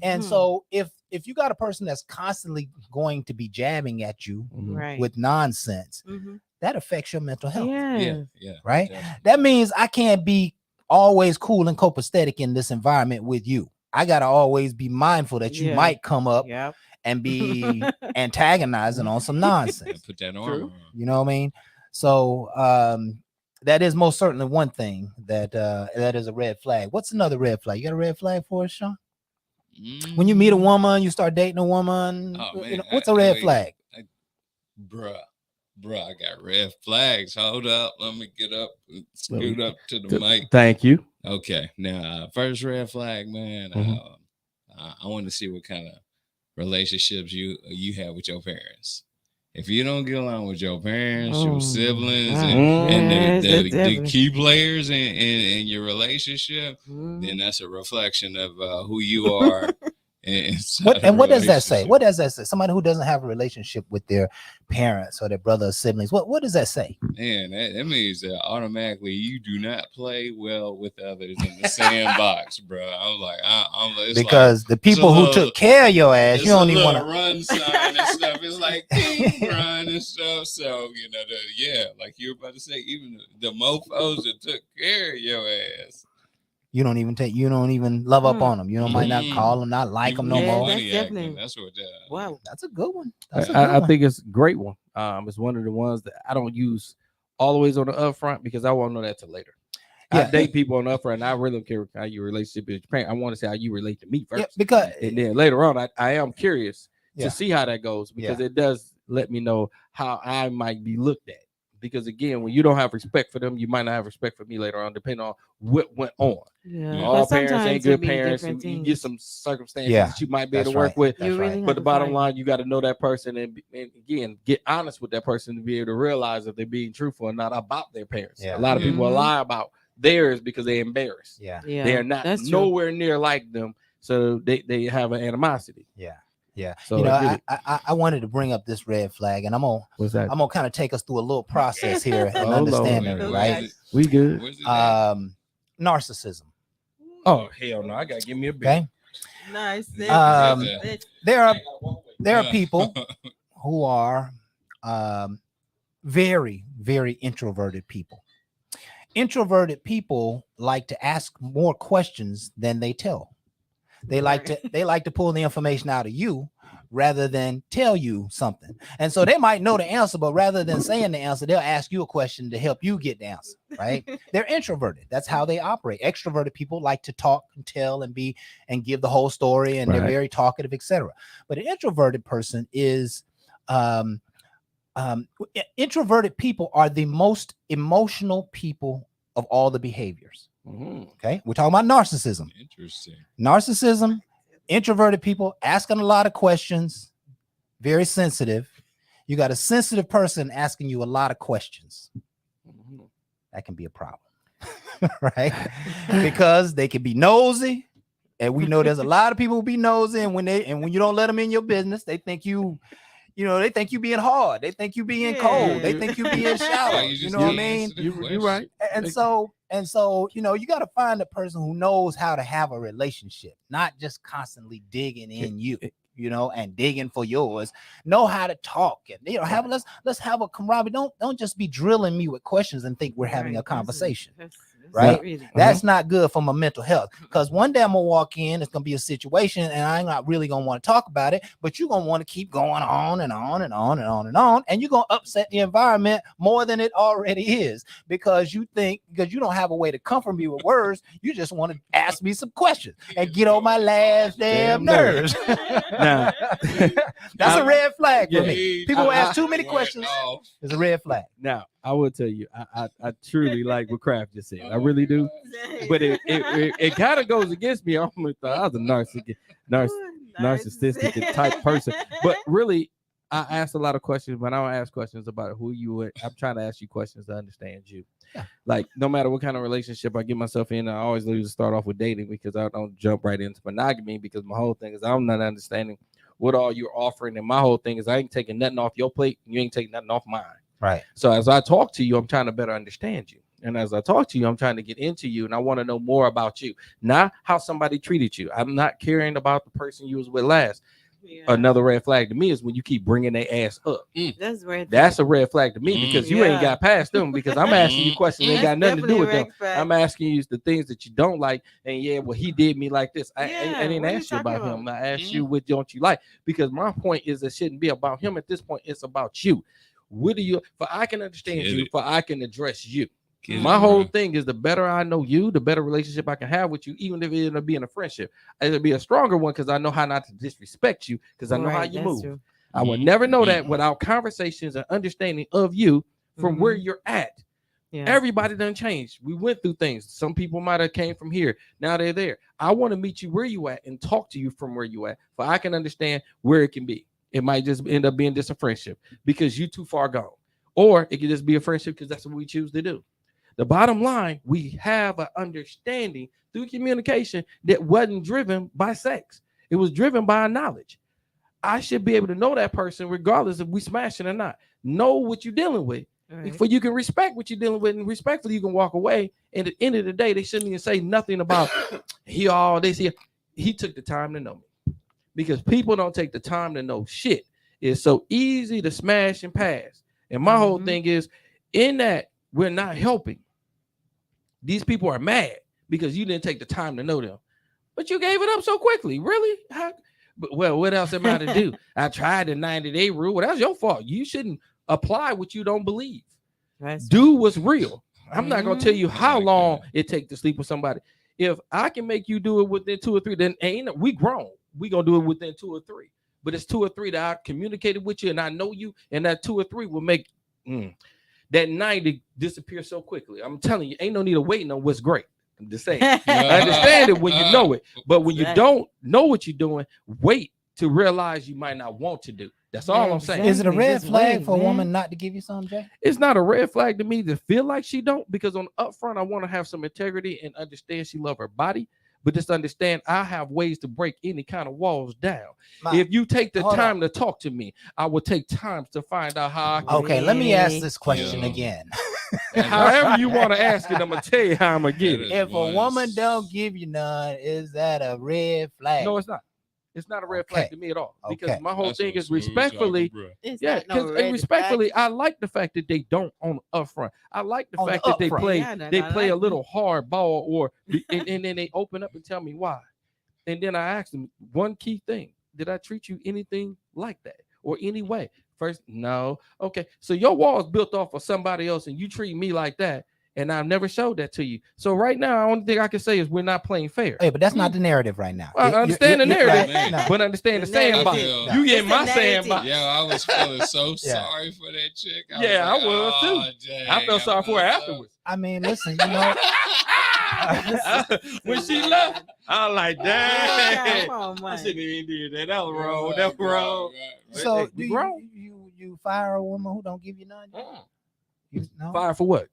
And Mhm. so if you got a person that's constantly going to be jabbing at you right. with nonsense, Mhm. that affects your mental health, Yeah. Yeah. right? definitely. That means I can't be always cool and copacetic in this environment with you. I got to always be mindful that you Yeah. might come up Yep. and be antagonizing on some nonsense. Yeah, put that armor on. You know what I mean? So that is most certainly one thing that is a red flag. What's another red flag? You got a red flag for us, Sean? When you meet a woman, you start dating a woman, Oh, you know, man, what's a red wait. flag? Bruh, I got red flags. Hold up. Let me get up and scoot up to the mic. Thank you. Okay. Now, first red flag, man. Mhm. I want to see what kind of relationships you have with your parents. If you don't get along with your parents, your siblings, and the key players in your relationship, then that's a reflection of who you are. What does that say? What does that say? Somebody who doesn't have a relationship with their parents or their brother or siblings. What does that say? Man, that means that automatically you do not play well with others in the sandbox, bro. I'm like, it's Because the people who took care of your ass, it's you don't a even little want to run sign and stuff. It's like ding, run and stuff. So like you were about to say, even the mofos that took care of your ass. you don't even love up on them. You might not call them, not like them no Yeah, more. that's Money definitely- acting, that's what Wow. That's a good one. That's a good I one. think it's a great one. It's one of the ones that I don't use always on the upfront because I won't know that till later. I Yeah. date people on the upfront, and I really don't care how your relationship is. I want to see how you relate to me first. Yeah, because And then later on, I am curious Yeah. to see how that goes because it does let me know how I might be looked at. Because again, when you don't have respect for them, you might not have respect for me later on, depending on what went on. Yeah. Yeah. All But parents sometimes ain't it good be parents. different You get things. some circumstances Yeah, that you might be able that's to work right. with. That's You really right. have But the to bottom find line, you got to know that person and again, get honest with that person to be able to realize if they're being truthful and not about their parents. Yeah. A lot of people Mhm. lie about theirs because they're embarrassed. Yeah. Yeah. They are not That's true. nowhere near like them, so they have an animosity. Yeah. Yeah. So you know, I get I wanted to bring up this red flag, and I'm What's that? gonna kind of take us through a little process here and Oh, understand Lord. it, Where's right? it- We good. where's it at? Narcissism. Oh hell no! I gotta give me a beer. Okay. Nice. There are people who are very, very introverted people. Introverted people like to ask more questions than they tell. They like to pull the information out of you rather than tell you something. And so they might know the answer, but rather than saying the answer, they'll ask you a question to help you get the answer, right? They're introverted. That's how they operate. Extroverted people like to talk and tell and give the whole story, and they're Right. very talkative, etc. But an introverted person is introverted people are the most emotional people of all the behaviors. Mhm. Okay, we're talking about narcissism. Interesting. Introverted people asking a lot of questions, very sensitive. You got a sensitive person asking you a lot of questions. Mhm. That can be a problem, right? Because they can be nosy, and we know there's a lot of people who be nosy, and when you don't let them in your business, they think you You know, they think you being hard. They think you being cold. They Yeah. think you being shallow. Why You just know what I can't mean? answer the You're right. question? And so, you know, you got to find a person who knows how to have a relationship, not just constantly digging in you, you know, and digging for yours. Know how to talk and, you know, let's have a camaraderie. Don't just be drilling me with questions and think we're having a conversation. Right? That's not good for my mental health. Because one day I'm gonna walk in, it's gonna be a situation, and I'm not really gonna want to talk about it, but you're gonna want to keep going on and on and on and on and on, and you're gonna upset the environment more than it already is because you don't have a way to comfort me with words. You just want to ask me some questions and get on my last damn nerves. Now, That's a red flag for Yeah. me. People who ask too many Went questions off. is a red flag. now I will tell you, I truly like what Kraft just said. I really do. But it kind of goes against me. I almost thought I was a narcissistic type person. But really, I ask a lot of questions, but I don't ask questions about who you are. I'm trying to ask you questions to understand you. Yeah. Like, no matter what kind of relationship I get myself in, I always lose to start off with dating because I don't jump right into monogamy because my whole thing is I'm not understanding what all you're offering. And my whole thing is I ain't taking nothing off your plate and you ain't taking nothing off mine. Right. So as I talk to you, I'm trying to better understand you. And as I talk to you, I'm trying to get into you and I want to know more about you, not how somebody treated you. I'm not caring about the person you was with last. Another red flag to me is when you keep bringing their ass up. That's a red flag to me because you ain't got past them because I'm asking you questions that ain't got nothing to do with them. I'm asking you the things that you don't like. And yeah, well, he did me like this. I didn't ask you about him. I asked you what don't you like because my point is it shouldn't be about him at this point. It's about you. What do you, for I can understand you, for I can address you. My whole thing is the better I know you, the better relationship I can have with you, even if it'll be in a friendship. It'll be a stronger one because I know how not to disrespect you because I know how you move. True. I will never know that without conversations and understanding of you from where you're at. Yeah. Everybody done changed. We went through things. Some people might have came from here. Now they're there. I want to meet you where you at and talk to you from where you at, for I can understand where it can be. It might just end up being just a friendship because you too far gone. Or it could just be a friendship because that's what we choose to do. The bottom line, we have an understanding through communication that wasn't driven by sex. It was driven by knowledge. I should be able to know that person regardless if we smashing or not. Know what you're dealing with. Right. For you can respect what you're dealing with and respectfully you can walk away. And at the end of the day, they shouldn't even say nothing about he took the time to know me. Because people don't take the time to know shit. It's so easy to smash and pass. And my whole thing is in that we're not helping. These people are mad because you didn't take the time to know them. But you gave it up so quickly. Really? Well, what else am I to do? I tried the 90-day rule. Well, that's your fault. You shouldn't apply what you don't believe. Do what's real. I'm not going to tell you how long it takes to sleep with somebody. If I can make you do it within 2 or 3, then we grown. We going to do it within 2 or 3. But it's 2 or 3 that I communicated with you and I know you, and that 2 or 3 will make that 90 disappear so quickly. I'm telling you, ain't no need of waiting on what's great. I'm just saying. I understand it when you know it, but when you don't know what you're doing, wait to realize you might not want to do. That's all I'm saying. Is it a red flag for a woman not to give you something, Jay? It's not a red flag to me to feel like she don't, because on the upfront, I want to have some integrity and understand she love her body. But just understand, I have ways to break any kind of walls down. If you take the time to talk to me, I will take time to find out how I can. Okay, let me ask this question again. However you want to ask it, I'm going to tell you how I'm going to get it. If a woman don't give you none, is that a red flag? No, it's not. It's not a red flag to me at all. Because my whole thing is respectfully. Respectfully, I like the fact that they don't on the upfront. I like the fact that they play a little hard ball and then they open up and tell me why. And then I ask them one key thing. Did I treat you anything like that or any way? First, no. Okay. So your wall is built off of somebody else and you treat me like that. And I've never showed that to you. So right now, the only thing I can say is we're not playing fair. Hey, but that's not the narrative right now. Well, I understand the narrative, but understand the sandbox. You get my sandbox. Yeah, I was feeling so sorry for that chick. I was too. Dang, I felt sorry for her afterwards. I mean, listen, you know. When she left, I was like, dang. I shouldn't even did that. That was wrong. That was wrong. So do you fire a woman who don't give you none? Fire for what?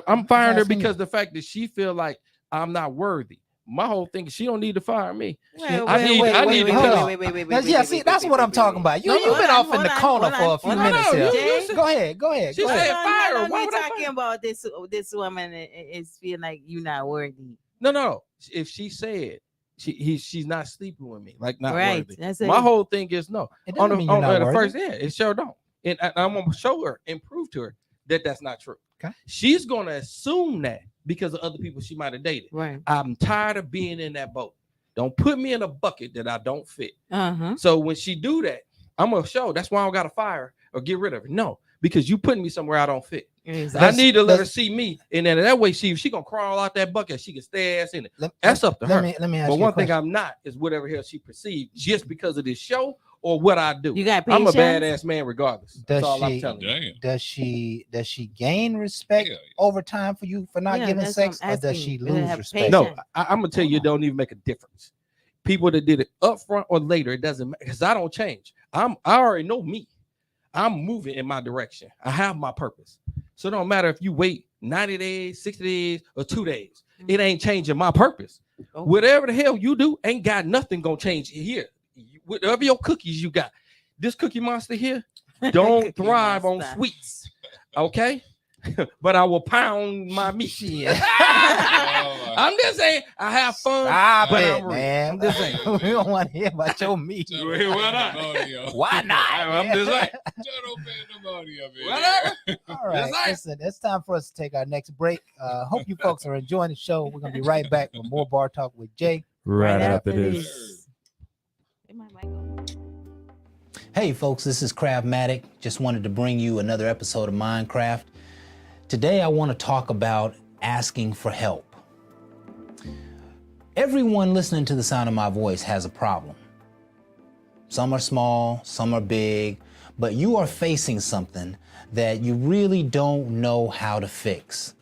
I'm firing her because the fact that she feel like I'm not worthy. my whole thing is she don't need to fire me. Well, I need- I need to hold cut on. Yeah, see, that's what I'm talking about. No, You've been off in the corner for a few on, minutes hold on. here. You Go ahead. Go ahead. She Go said ahead. fire her. Why We would I talking fire? about this woman is feel like you're not worthy. No. If she said she's not sleeping with me, like not Right. worthy. That's My it. whole thing is no. It On doesn't the, mean you're on not the worthy. first, yeah, it sure don't. And I'm gonna show her and prove to her that that's not true. Okay. She's gonna assume that because of other people she might have dated. Right. I'm tired of being in that boat. Don't put me in a bucket that I don't fit. Uh-huh. So when she do that, I'm gonna show. That's why I don't gotta fire her or get rid of her. No, because you putting me somewhere I don't fit. Exactly. I need to let her that's- see me, and then that way she gonna crawl out that bucket. She can stay ass in it. Let- That's up to her. Let me ask But you one a thing question. I'm not is whatever hell she perceived just because of this show or what I do. You got I'm a patience? badass man regardless. Does That's all I'm she- telling you. Damn. Does she gain respect Hell over time for you for not Yeah, giving that's what sex, I'm or does asking she you. Does it lose have respect? No, patience? I'm gonna tell you, it don't even make a difference. People that did it up front or later, it doesn't matter because I don't change. I already know me. I'm moving in my direction. I have my purpose. So it don't matter if you wait 90 days, 60 days, or 2 days. It ain't changing my purpose. Oh. Whatever the hell you do, ain't got nothing gonna change here. Whatever your cookies you got, this Cookie Monster here don't Cookie thrive on Monster. sweets. Okay, but I will pound my meat. Oh, I'm just saying, I have fun. Stop but it, I'm real. man. I'm just saying. We don't want to hear about your meat. Shut Why up, not? pandemonium. Why not? I'm just like, Shut up, pandemonium, man. whatever. All right, like- listen, it's time for us to take our next break. Hope you folks are enjoying the show. We're gonna be right back with more Bar Talk with Jay. Right after this. It might go. Hey folks, this is Craftmatic. Just wanted to bring you another episode of Minecraft. Today I want to talk about asking for help. Everyone listening to the sound of my voice has a problem. Some are small, some are big, but you are facing something that you really don't know how to fix.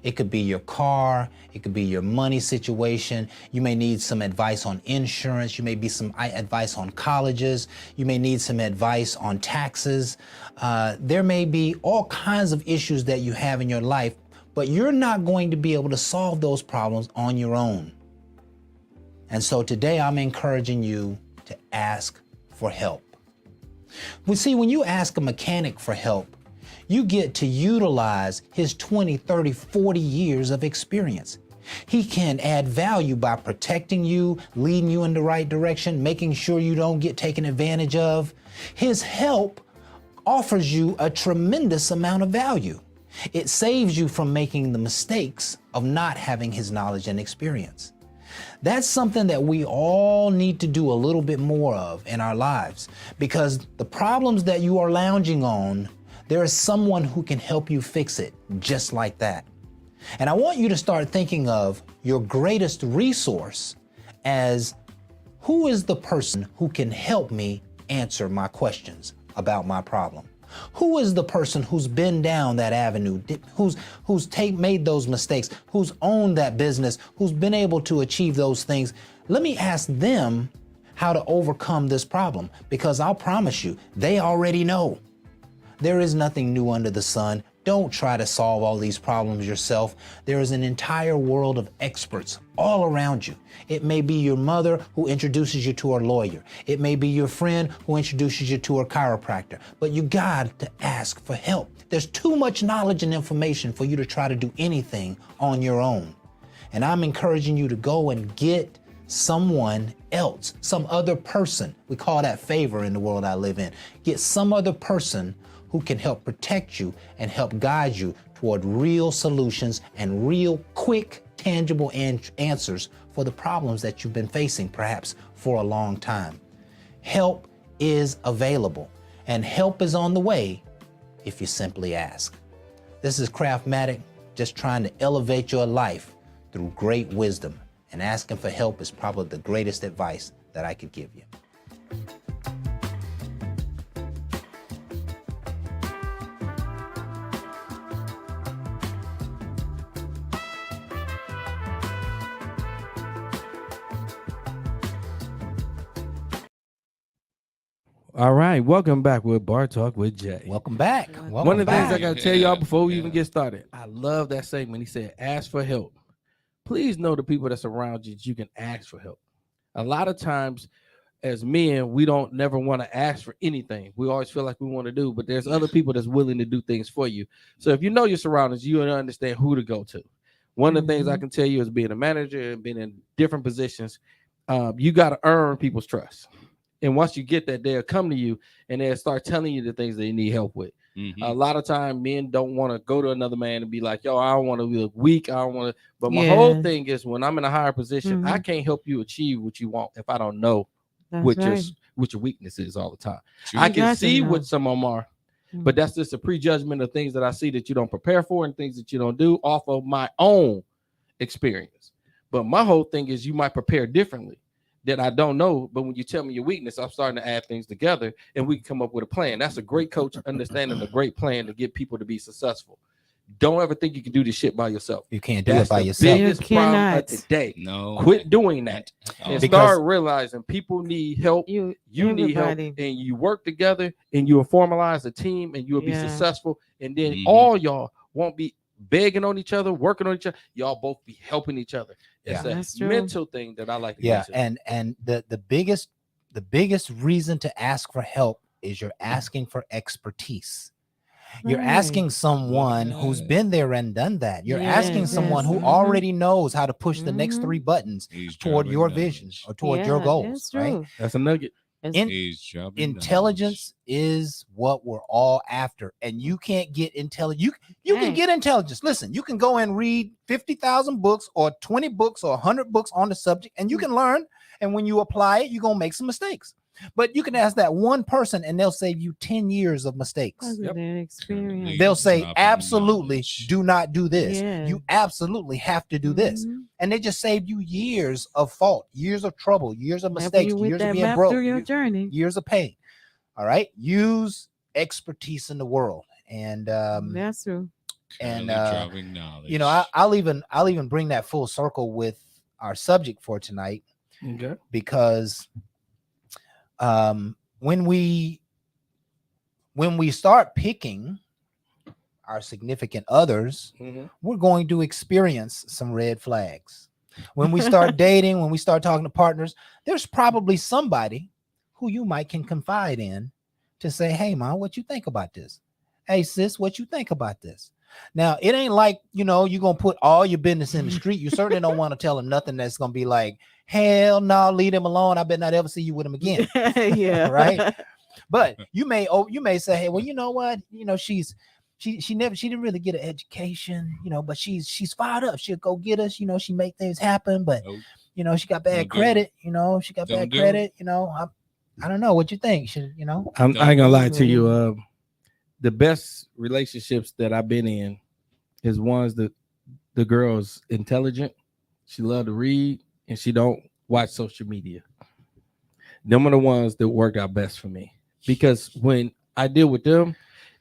It could be your car, it could be your money situation. You may need some advice on insurance. You may be some advice on colleges. You may need some advice on taxes. There may be all kinds of issues that you have in your life, but you're not going to be able to solve those problems on your own. And so today I'm encouraging you to ask for help. We see, when you ask a mechanic for help, you get to utilize his 20, 30, 40 years of experience. He can add value by protecting you, leading you in the right direction, making sure you don't get taken advantage of. His help offers you a tremendous amount of value. It saves you from making the mistakes of not having his knowledge and experience. That's something that we all need to do a little bit more of in our lives, because the problems that you are lounging on, there is someone who can help you fix it just like that. And I want you to start thinking of your greatest resource as, who is the person who can help me answer my questions about my problem? Who is the person who's been down that avenue, who's made those mistakes, who's owned that business, who's been able to achieve those things? Let me ask them how to overcome this problem, because I'll promise you, they already know. There is nothing new under the sun. Don't try to solve all these problems yourself. There is an entire world of experts all around you. It may be your mother who introduces you to a lawyer. It may be your friend who introduces you to a chiropractor. But you got to ask for help. There's too much knowledge and information for you to try to do anything on your own. And I'm encouraging you to go and get someone else, some other person. We call that favor in the world I live in. Get some other person who can help protect you and help guide you toward real solutions and real quick, tangible answers for the problems that you've been facing perhaps for a long time. Help is available, and help is on the way if you simply ask. This is Craftmatic, just trying to elevate your life through great wisdom, and asking for help is probably the greatest advice that I could give you. All right, welcome back with Bar Talk with Jay. Welcome back. One of the things I back. got to tell y'all before we Yeah. even get started, I love that segment. He said, ask for help. please know the people that's around you that you can ask for help. A lot of times as men, we don't never want to ask for anything. We always feel like we want to do, but there's other people that's willing to do things for you. So if you know your surroundings, you understand who to go to. One of the things I can tell you is being a manager and being in different positions, you got to earn people's trust. And once you get that, they'll come to you and they'll start telling you the things they need help with. A lot of time men don't want to go to another man and be like, yo, I don't want to look weak. I don't want to. But my whole thing is when I'm in a higher position, I can't help you achieve what you want if I don't know what your weakness is all the time. I can see what some of them are, but that's just a prejudgment of things that I see that you don't prepare for and things that you don't do off of my own experience. But my whole thing is you might prepare differently that I don't know. But when you tell me your weakness, I'm starting to add things together and we can come up with a plan. That's a great coach understanding a great plan to get people to be successful. Don't ever think you can do this shit by yourself. You can't do it by yourself. Biggest problem of today. No. Quit doing that and start realizing people need help. You need help, and you work together and you will formalize a team and you will be successful. And then all y'all won't be begging on each other, working on each other. Y'all both be helping each other. It's a mental thing that I like to get to. And the biggest reason to ask for help is you're asking for expertise. You're asking someone who's been there and done that. You're asking someone who already knows how to push the next 3 buttons toward your vision or toward your goals, right? That's a nugget. Intelligence is what we're all after, and you can't get intelligence. You can get intelligence. Listen, you can go and read 50,000 books or 20 books or 100 books on the subject, and you can learn. And when you apply it, you're gonna make some mistakes. But you can ask that one person, and they'll save you 10 years of mistakes. Experience. They'll say, absolutely, do not do this. You absolutely have to do this. And they just saved you years of fault, years of trouble, years of mistakes, years of being broke, through your journey. Years of pain. All right. Use expertise in the world. And that's true. And you know, I'll even bring that full circle with our subject for tonight. Okay. Because when we start picking our significant others, we're going to experience some red flags. When we start dating, when we start talking to partners, there's probably somebody who you might can confide in to say, hey, mom, what you think about this? Hey, sis, what you think about this? Now, it ain't like, you know, you're going to put all your business in the street. You certainly don't want to tell them nothing that's going to be like, hell no, leave him alone. I bet not ever see you with him again. Right. But you may say, hey, well, you know what? You know, she didn't really get an education, you know, but she's fired up. She'll go get us, you know, she make things happen, but you know, she got bad credit, you know, you know, I don't know what you think. You know, I ain't gonna lie to you. The best relationships that I've been in is ones that the girl's intelligent, she love to read, and she don't watch social media. Them are the ones that work out best for me, because when I deal with them,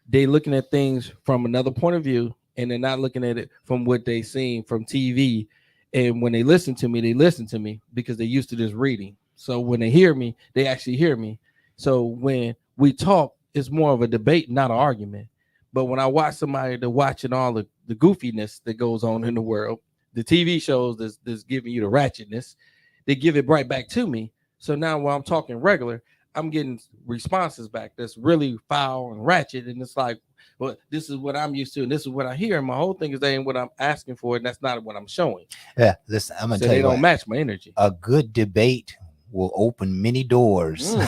they looking at things from another point of view, and they're not looking at it from what they seen from TV. And when they listen to me because they're used to this reading. So when they hear me, they actually hear me. So when we talk, it's more of a debate, not an argument. But when I watch somebody that's watching all the goofiness that goes on in the world, the TV shows that's giving you the ratchetness, they give it right back to me. So now when I'm talking regular, I'm getting responses back that's really foul and ratchet. And it's like, well, this is what I'm used to, and this is what I hear. And my whole thing is they ain't what I'm asking for, and that's not what I'm showing. Yeah, listen, I'm gonna tell you, they don't match my energy. A good debate will open many doors. A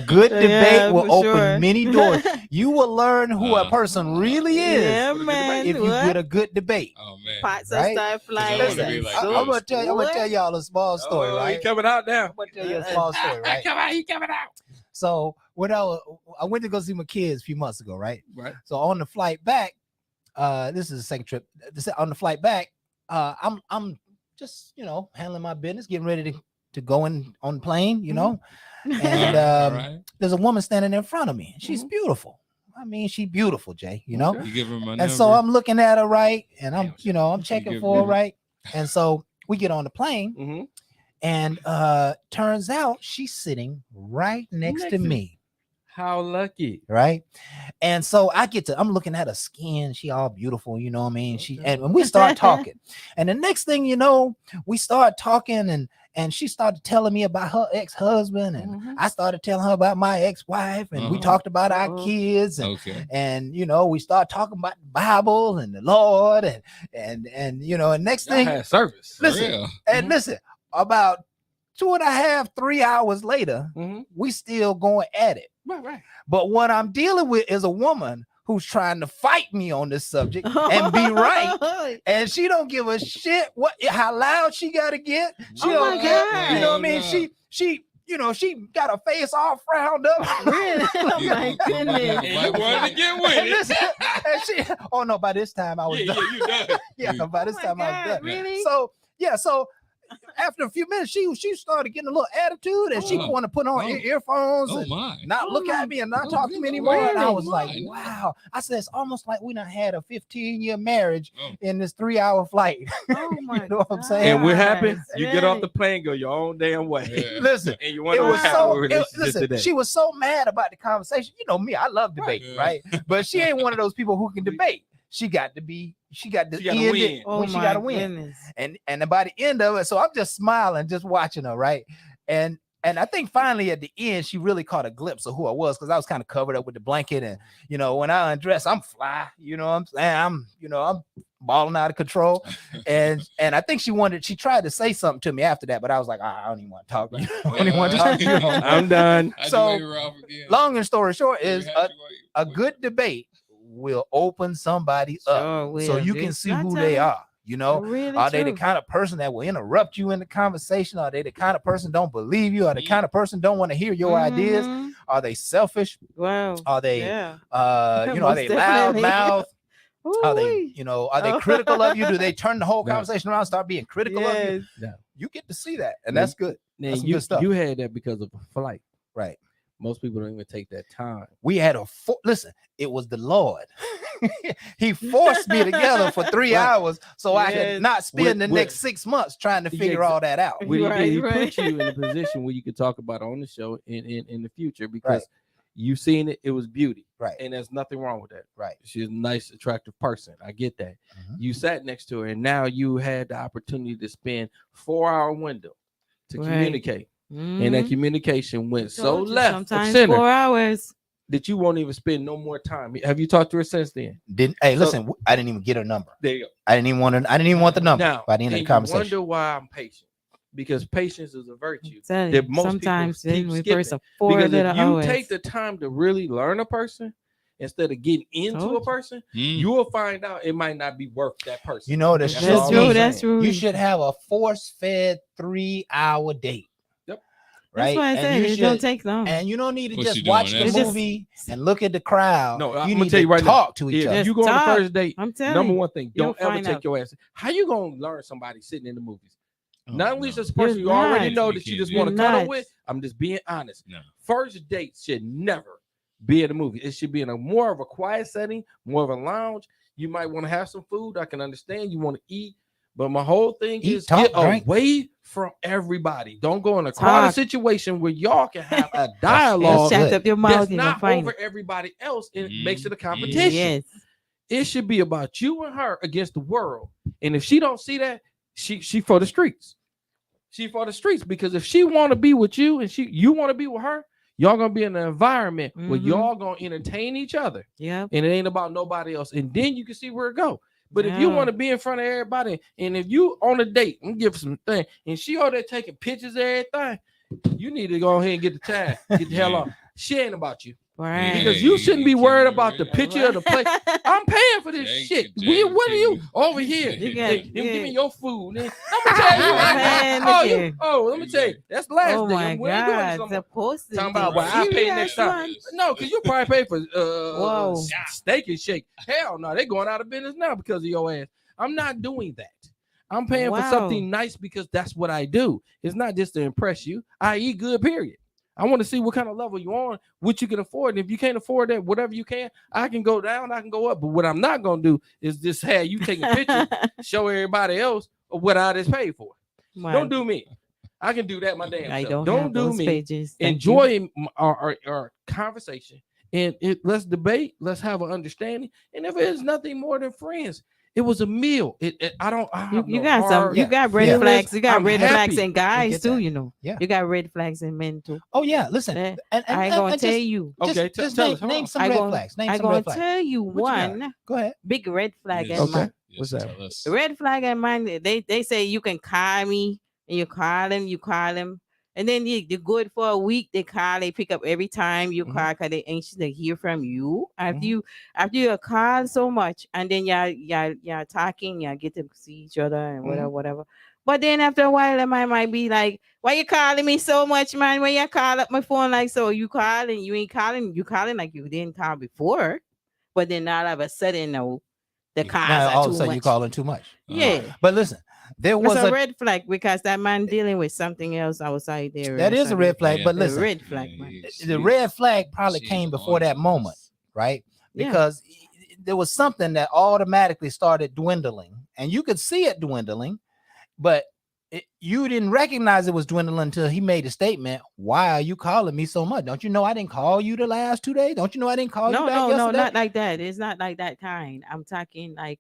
good debate will open many doors. You will learn who a person really is if you get a good debate. Oh man, Pots start flying. I'm gonna tell y'all a small story, right? He coming out now. I'm gonna tell you a small story, right? He coming out. So when I went to go see my kids a few months ago, right? Right. So on the flight back, this is the second trip. On the flight back, I'm just, you know, handling my business, getting ready to go on the plane, you know. And there's a woman standing in front of me. She's beautiful. I mean, she's beautiful, Jay, you know. You give her my number. And so I'm looking at her, right, and I'm checking for her, right. And so we get on the plane, and turns out she's sitting right next to me. How lucky. Right. And so I'm looking at her skin. She all beautiful, you know what I mean? Okay. And when we start talking, and the next thing you know, we start talking and she started telling me about her ex-husband, and I started telling her about my ex-wife, and we talked about our kids, and Okay. and you know, we start talking about the Bible and the Lord, and you know, and next Y'all thing, had service. For listen, real. and listen, about 2.5, 3 hours later, Mhm. we still going at it. Right. But what I'm dealing with is a woman who's trying to fight me on this subject and be right, and she don't give a shit how loud she gotta get. She Oh don't my care. God. You know what I mean? Oh, She you know, she got her face all frowned up. Really? Oh Yeah, my goodness. Might want to get with And it. listen, and she, oh no, by this time I was done. you done. Yeah, by this Oh my time I was God, done. really? So yeah, so after a few minutes, she started getting a little attitude, and she Oh. want to put on Oh. earphones Oh and my. not Oh look my- at me and not oh, talk to me goodness, anymore. And I really? was like, Why? wow. I said, it's almost like we done had a 15-year marriage Oh. in this 3-hour flight. Oh my know what I'm saying? And what happened? gosh, You get off really? the plane, go your own damn way. Yeah. Listen, And you it wonder was what happened so. with relationship Listen, today. she was so mad about the conversation. You know me, I love debate, Yeah. right? But she ain't one of those people who can debate. She got to She gotta end it win. Oh when she my got to win. goodness. And by the end of it, so I'm just smiling, just watching her, right? And I think finally at the end, she really caught a glimpse of who I was, because I was kind of covered up with the blanket, and you know, when I undress, I'm fly, you know what I'm saying? I'm balling out of control. And I think she tried to say something to me after that, but I was like, I don't even want to talk to you. I don't even want to talk to you. no more. I'm done. How'd you So, wave her off again? Long and story short Yeah, is how'd you a wave- good debate will open somebody up, Sure so will. you Dude. can see I who tell they you, are. You know, really are they the true. kind of person that will interrupt you in the conversation? Are they the kind of person don't believe you? Are the Mm. kind of person don't want to hear your ideas? Mhm. Are they selfish? Wow. Are they Yeah. you know, are Most they definitely. loudmouth? Are they, Ooh-wee. you know, are they Oh. critical of you? Do they turn the whole No. conversation around, start being critical of you? Yes. You get to see that, and Now, that's good. Now That's some you good stuff. you had that because of a flight. Right. Most people don't even take that time. We had listen, it was the Lord. He forced me together for 3 Right. hours so I Yes. could not spend the With- next 6 months trying to Yeah, figure all that out. What he Right, did, he right. put you in a position where you could talk about it on the show in the future, because you seen it. It was beauty, Right. and there's nothing wrong with that. Right. She's a nice, attractive person. I get that. Mhm. You sat next to her, and now you had the opportunity to spend 4-hour window to Right. communicate, and that Mhm. communication went so Told you, left of sometimes center 4 hours. that you won't even spend no more time. Have you talked to her since then? Hey, So- listen, I didn't even get her number. There you go. I didn't even want the number Now, by the end of and the conversation. you wonder why I'm patient, because patience is a virtue. Tell you, that most people sometimes keep we skipping. person 4 Because little if you hours. take the time to really learn a person instead of getting into Told a you. person, Mm. you will find out it might not be worth that person. You know, the That's show That's all true. I'm That's saying. true. You should have a force-fed 3-hour date. Yep. Right. That's why I And said you it don't should- take long. And you don't need to What just you doing, watch the that's- It's movie and look at the crowd. No, I'm you gonna need tell to you right now, talk to each If other. Just you go on talk. the first date, I'm telling number you. one thing, You'll don't ever find take out. your ass. How you gonna learn somebody sitting in the movies? Oh, Not only is no. this person You're you already not. know that you just You're want to cuddle not. with. I'm just being honest. No. First dates should never be at a movie. It should be in a more of a quiet setting, more of a lounge. You might want to have some food. I can understand you want to eat, but my whole thing Eat, is talk, get drink. away from everybody. Don't go in a crowded Talk. situation where y'all can have a Just dialogue That's shut good. up your mouth that's and not find over it. everybody else, and it makes it a Mhm. competition. Yes. It should be about you and her against the world. And if she don't see that, she for the streets. She for the streets, because if she want to be with you and you want to be with her, y'all gonna be in an environment where Mhm. y'all gonna entertain each other, Yep. and it ain't about nobody else. And then you can see where it go. But if you Yeah. want to be in front of everybody, and if you on a date and give some thing, and she over there taking pictures of everything, you need to go ahead and get the time, get the hell Yeah. off. She ain't about you, Right. because you shouldn't be worried about the Right. picture of the place. I'm paying for this Jake- shit. Jake- What are you Jake- over here? You got- Hey, give yeah. me your food. And I'm gonna tell you. Man, oh, look you, here. oh, let me tell you. That's the last Oh day. my We ain't doing this no God. more. Supposed to. Talking about, be. well, I'll pay Serious next time. one? No, because you probably pay for Whoa. steak and shake. Hell no, they're going out of business now because of your ass. I'm not doing that. I'm paying for Wow. something nice because that's what I do. It's not just to impress you. I eat good, period. I want to see what kind of level you're on, what you can afford. And if you can't afford that, whatever you can, I can go down, I can go up. But what I'm not going to do is just have you taking pictures, show everybody else of what I just paid for. Wow. Don't do me. I can do that my damn I self. don't Don't have do those me. pages. Thank you. Enjoy our conversation, and let's debate. Let's have an understanding. And if it's nothing more than friends, it was a meal. I have You no got some. hard You got red Yeah. flags. You got I'm red flags happy. in guys get too. that. You know. Yeah. You got red flags in men too. Oh yeah, listen. Eh, And I ain't gonna and tell just- you. Okay, just tell name, us. Hold name on. some I red gonna- flags. Name I some gonna red flags. tell you What you got? one Go ahead. big red flag Yes. in Okay. mine. What's Yes, that? tell us. Red flag in mine. They say you can call me and you call him. And then you're good for a week. They call, they pick up every time you Mhm. call because they're anxious to hear from you. Mhm. After you call so much, and then y'all talking, y'all get to see each other and whatever. But then after a while, I might be like, "Why you calling me so much, man? When you call up my phone like so, you calling, you ain't calling, you calling like you didn't call before." But then all of a sudden, no, the calls Now are all too of a sudden much. you're calling too much. Yeah. But listen, there That's was a a red flag because that man dealing with something else outside there. that is a red flag. Yeah. But A listen, red flag, man. the red flag probably came before that moment, right? Yeah. Because there was something that automatically started dwindling, and you could see it dwindling, but you didn't recognize it was dwindling until he made a statement. Why are you calling me so much? Don't you know I didn't call you the last 2 days? Don't you know I didn't call you back yesterday? No, not like that. It's not like that kind. I'm talking like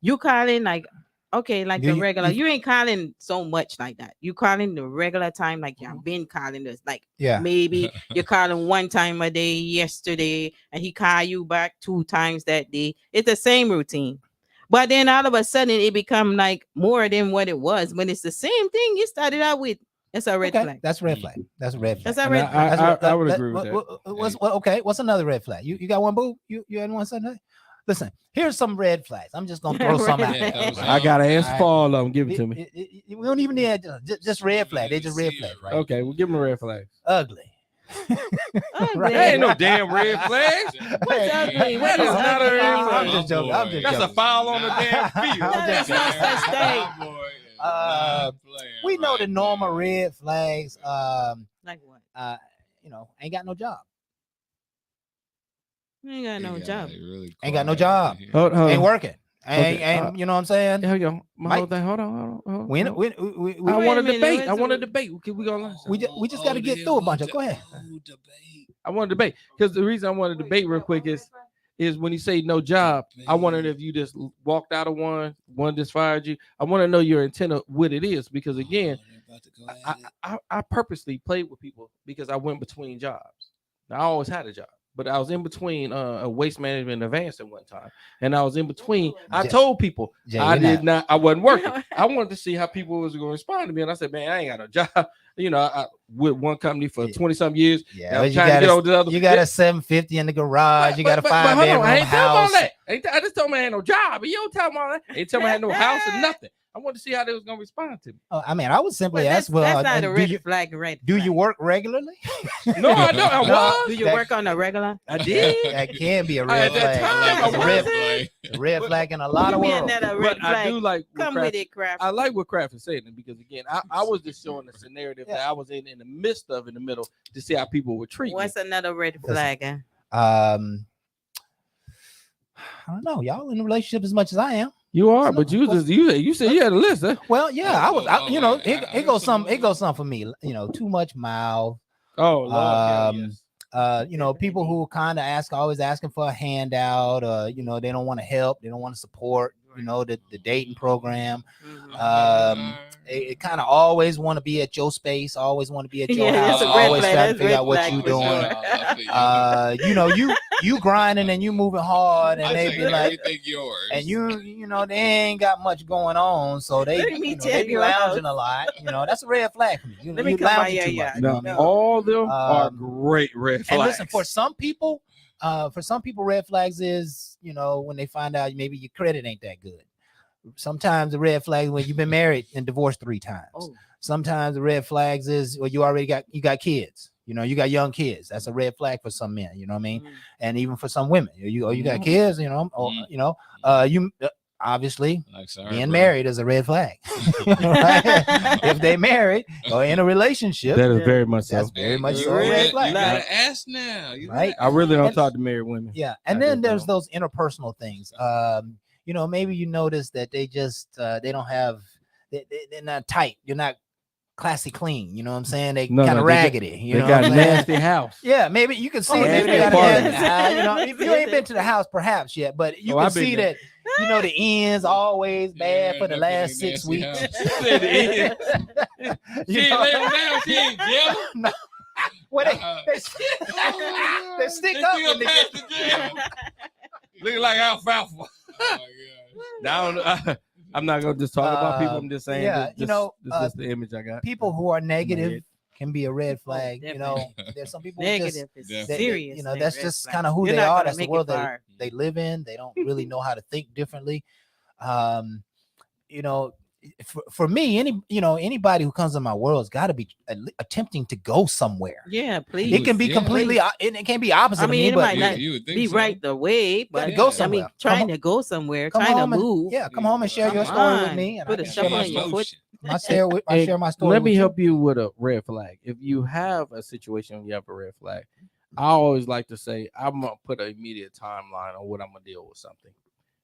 you calling like okay, like Do the you- regular. you- You ain't calling so much like that. You calling the regular time like you've been calling us. Like Yeah. maybe you're calling one time a day yesterday, and he call you back 2 times that day. It's the same routine. But then all of a sudden it become like more than what it was. When it's the same thing you started out with, it's a red Okay, flag. that's a red flag. That's a red flag. That's a And red flag. That's what- I would that- agree with that. Okay, what's another red flag? You got one, boo? You had one Sunday? Listen, here's some red flags. I'm just gonna throw some out. Red there. flag. I got to answer All for all of them. Give it to me. We don't even need just red flag. They just red flags, right? Okay, we'll give them a red flag. Ugly. Ugly. There ain't no damn red flags. What's ugly? What That is not a red I'm flag. just joking. I'm just That's a joking. foul on the damn field. I'm That's just not such thing. We know the normal red flags. Like what? Ain't got no job. You ain't got no job. Ain't got no job. Hold on. Ain't working. Okay, Ain't you know what I'm saying? Hold on. My Mike. whole thing. Hold on. We I Wait want a to minute, debate. what's I want to the- debate. We gonna. we just got to get through a bunch of. Go ahead. I want to debate because the reason I want to debate real quick is when you say no job. I wondered if you just walked out of one just fired you. I want to know your intent of what it is because again, I purposely played with people because I went between jobs. Now, I always had a job, but I was in between a waste management advance at one time, and I was in between. I Jay- told people Jay, I you're did not. I wasn't working. I wanted to see how people was going to respond to me, and I said, "Man, I ain't got a job." You know, I with one company for 20-some years. Yeah, Now but I'm trying to get over to the other. you got a 750 in the garage. You got a But hold on, 5-bedroom I ain't tell them all house. that. I just told me I had no job. But you don't tell them all that. Ain't tell me I had no house or nothing. I wanted to see how they was gonna respond to me. I mean, I would simply Well, ask, well, that's not a do red you flag. Red. do flag. you work regularly? No, I don't. I No. was. Do you that- work on a regular? I did. That can be a At red that flag. time, It's I a red, wasn't. a red flag in a lot of Give me worlds. another red But I flag. do like what Come Kraft- with it, Kraft. I like what Kraft is saying because again, I was just showing the narrative that I was in the midst of in the middle to see how people would treat What's me. another red Listen. flag? I don't know. Y'all in a relationship as much as I am. You are, but you said you had a list, huh? Well, yeah, I was. You know, I it goes some. It goes some for me. You know, too much mouth. Oh, Lord, You know, people who kind of always asking for a handout. You know, they don't want to help. They don't want to support. You know, the dating program. Mhm. It kind of always want to be at your space. Always want to be at your Yeah, house. that's a red Always flag, trying to that's figure red out what flag you for doing. sure. You know, you grinding and you moving hard, and I they take be like, everything yours. and you know, they ain't got much going on, so they, Let me you know, check they be your house. lounging a lot. You know, that's a red flag for me. You, Let me you come by lounging your too yard. much. You know No, what I mean? all of them are Um, great red flags. And listen, for some people, red flags is, you know, when they find out maybe your credit ain't that good. Sometimes the red flag when you've been married and divorced 3 times. Oh. Sometimes the red flags is well, you already got kids. You know, you got young kids. That's a red flag for some men. You know what I mean? Mhm. And even for some women, you got Mhm. kids. You know, or, you know, you obviously Like, sorry, being bro. married is a red flag. Right? If they married or in a relationship, that is very much so. that's very much you so a red gotta- flag. You gotta ask now. You Right? I really don't And- talk to married women. Yeah, and I then just there's don't. those interpersonal things. You know, maybe you notice that they just they don't have they're not tight. You're not classy clean. You know what I'm saying? They No, kind no, of they got- raggedy. You They know got what I'm saying? nasty house. Yeah, maybe you can see Oh, it. Maybe they nasty got apartment. you know, if you ain't been to the house perhaps yet, but you Oh, can I've been see there. that, you know, the ends always bad Yeah, for the nothing last in 6 nasty weeks. house. Said the ends. You She ain't know? lay them down. She ain't jail. No. Well, they, Uh-uh. they, Oh, they stick They up still when they past get the jail. Looking like alfalfa. Oh my god. Now, I'm not gonna just talk about people. I'm just saying. yeah, this, you know, this is the image I got. people who are negative head. can be a red flag. You know, definitely. there's some people who just Negative is Definitely. they- serious. you know, and that's red just flag. kind of who You're they not are. gonna That's the make it world far. they live in. They don't really know how to think differently. You know, for me, anybody who comes in my world has got to be attempting to go somewhere. Yeah, please. It can be Yeah. completely, it can be opposite I of mean, me, it but might not You would think be so. right the way, but go I somewhere. mean, Come trying on. to go somewhere, come trying to home and, move. yeah, come home and share Come your story with on. me, and Put I a can share shovel my in your story. foot. I And share my story. Let me with you. help you with a red flag. If you have a situation where you have a red flag, I always like to say I'm gonna put an immediate timeline on what I'm gonna deal with something,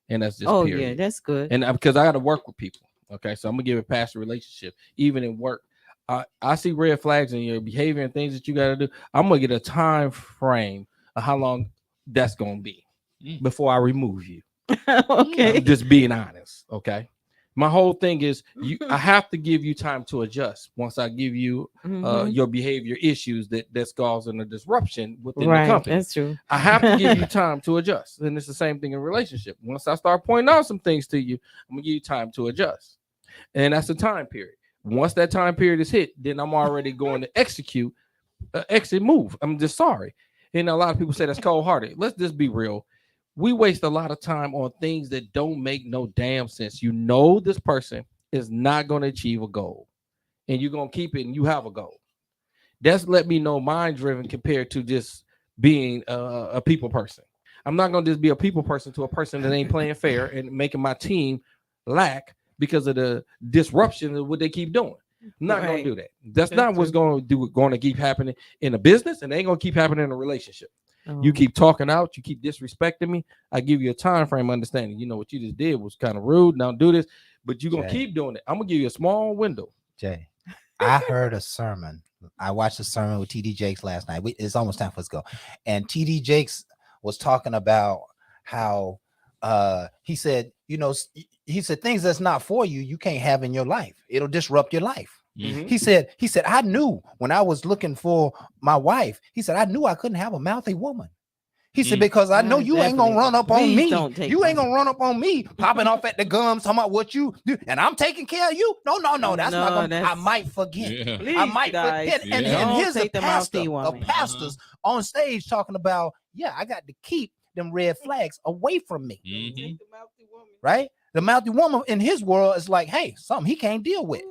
and that's just Oh period. yeah, that's good. And because I got to work with people, okay, so I'm gonna give it past the relationship, even in work. I see red flags in your behavior and things that you got to do. I'm gonna get a time frame of how long that's gonna be before I remove you. Okay. I'm just being honest, okay. My whole thing is I have to give you time to adjust once I give you Mhm. your behavior issues that's causing a disruption within the Right, company. that's true. I have to give you time to adjust. And it's the same thing in relationship. Once I start pointing out some things to you, I'm gonna give you time to adjust. And that's the time period. Once that time period is hit, then I'm already going to execute exit move. I'm just sorry. And a lot of people say that's cold-hearted. Let's just be real. We waste a lot of time on things that don't make no damn sense. You know this person is not going to achieve a goal, and you're going to keep it, and you have a goal. That's let me know mind-driven compared to just being a people person. I'm not going to just be a people person to a person that ain't playing fair and making my team lack because of the disruption of what they keep doing. I'm not going to do that. That's not what's going to keep happening in a business, and it ain't going to keep happening in a relationship. You keep talking out, you keep disrespecting me. I give you a time frame understanding. You know what you just did was kind of rude. Now do this, but you're gonna keep doing it. I'm gonna give you a small window. Jay, I heard a sermon. I watched a sermon with TD Jakes last night. It's almost time for us to go. And TD Jakes was talking about how he said, he said things that's not for you, you can't have in your life. It'll disrupt your life. Mm-hmm. He said, I knew when I was looking for my wife, he said, I knew I couldn't have a mouthy woman. He said, because I know you ain't gonna run up on me. You ain't gonna run up on me, popping off at the gums, talking about what you do, and I'm taking care of you. No, that's not gonna. I might forget. Yeah. I might forget. And here's a pastor of pastors on stage talking about, I got to keep them red flags away from me. Mm-hmm. Right? The mouthy woman in his world is like, hey, something he can't deal with.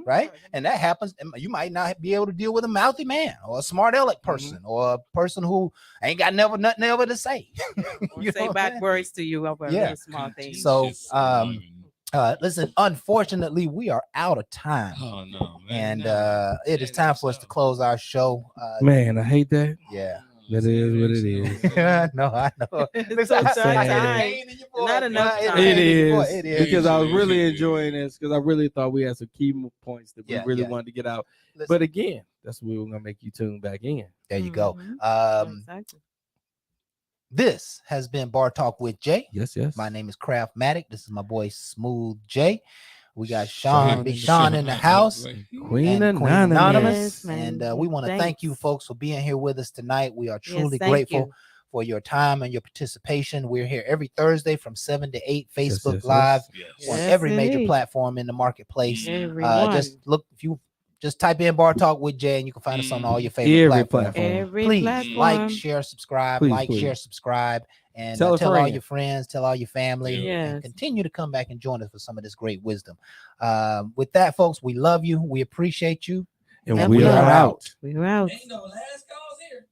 Right? And that happens. And you might not be able to deal with a mouthy man or a smart aleck person or a person who ain't got nothing ever to say. You say bad words to you over a small thing. So listen, unfortunately, we are out of time. Oh no, man. And it is time for us to close our show. Man, I hate that. Yeah. That is what it is. No, I know. It's so sad. Not enough time. It is. It is. Because I was really enjoying this because I really thought we had some key points that we really wanted to get out. Listen. But again, that's what we're gonna make you tune back in. There you go. Exactly. This has been Bar Talk with Jay. Yes. My name is Craftmatic. This is my boy Smooth J. We got Big Sean in the house. Queen and Anonymous. And we want to thank you folks for being here with us tonight. We are truly thank grateful you. for your time and your participation. We're here every Thursday from 7 to 8, Facebook yes. Live Yes. on Yes, every major indeed. platform in the marketplace. Everyone. Just look, if you just type in Bar Talk with Jay and you can find us on all your favorite Every platforms. platform. Every Please platform. like, share, subscribe, Please. share, subscribe, and Tell a tell all friend. your friends, tell all your family, Yes. and continue to come back and join us for some of this great wisdom. With that, folks, we love you. We appreciate you. And And we we are are out. We're out. Ain't no last calls here.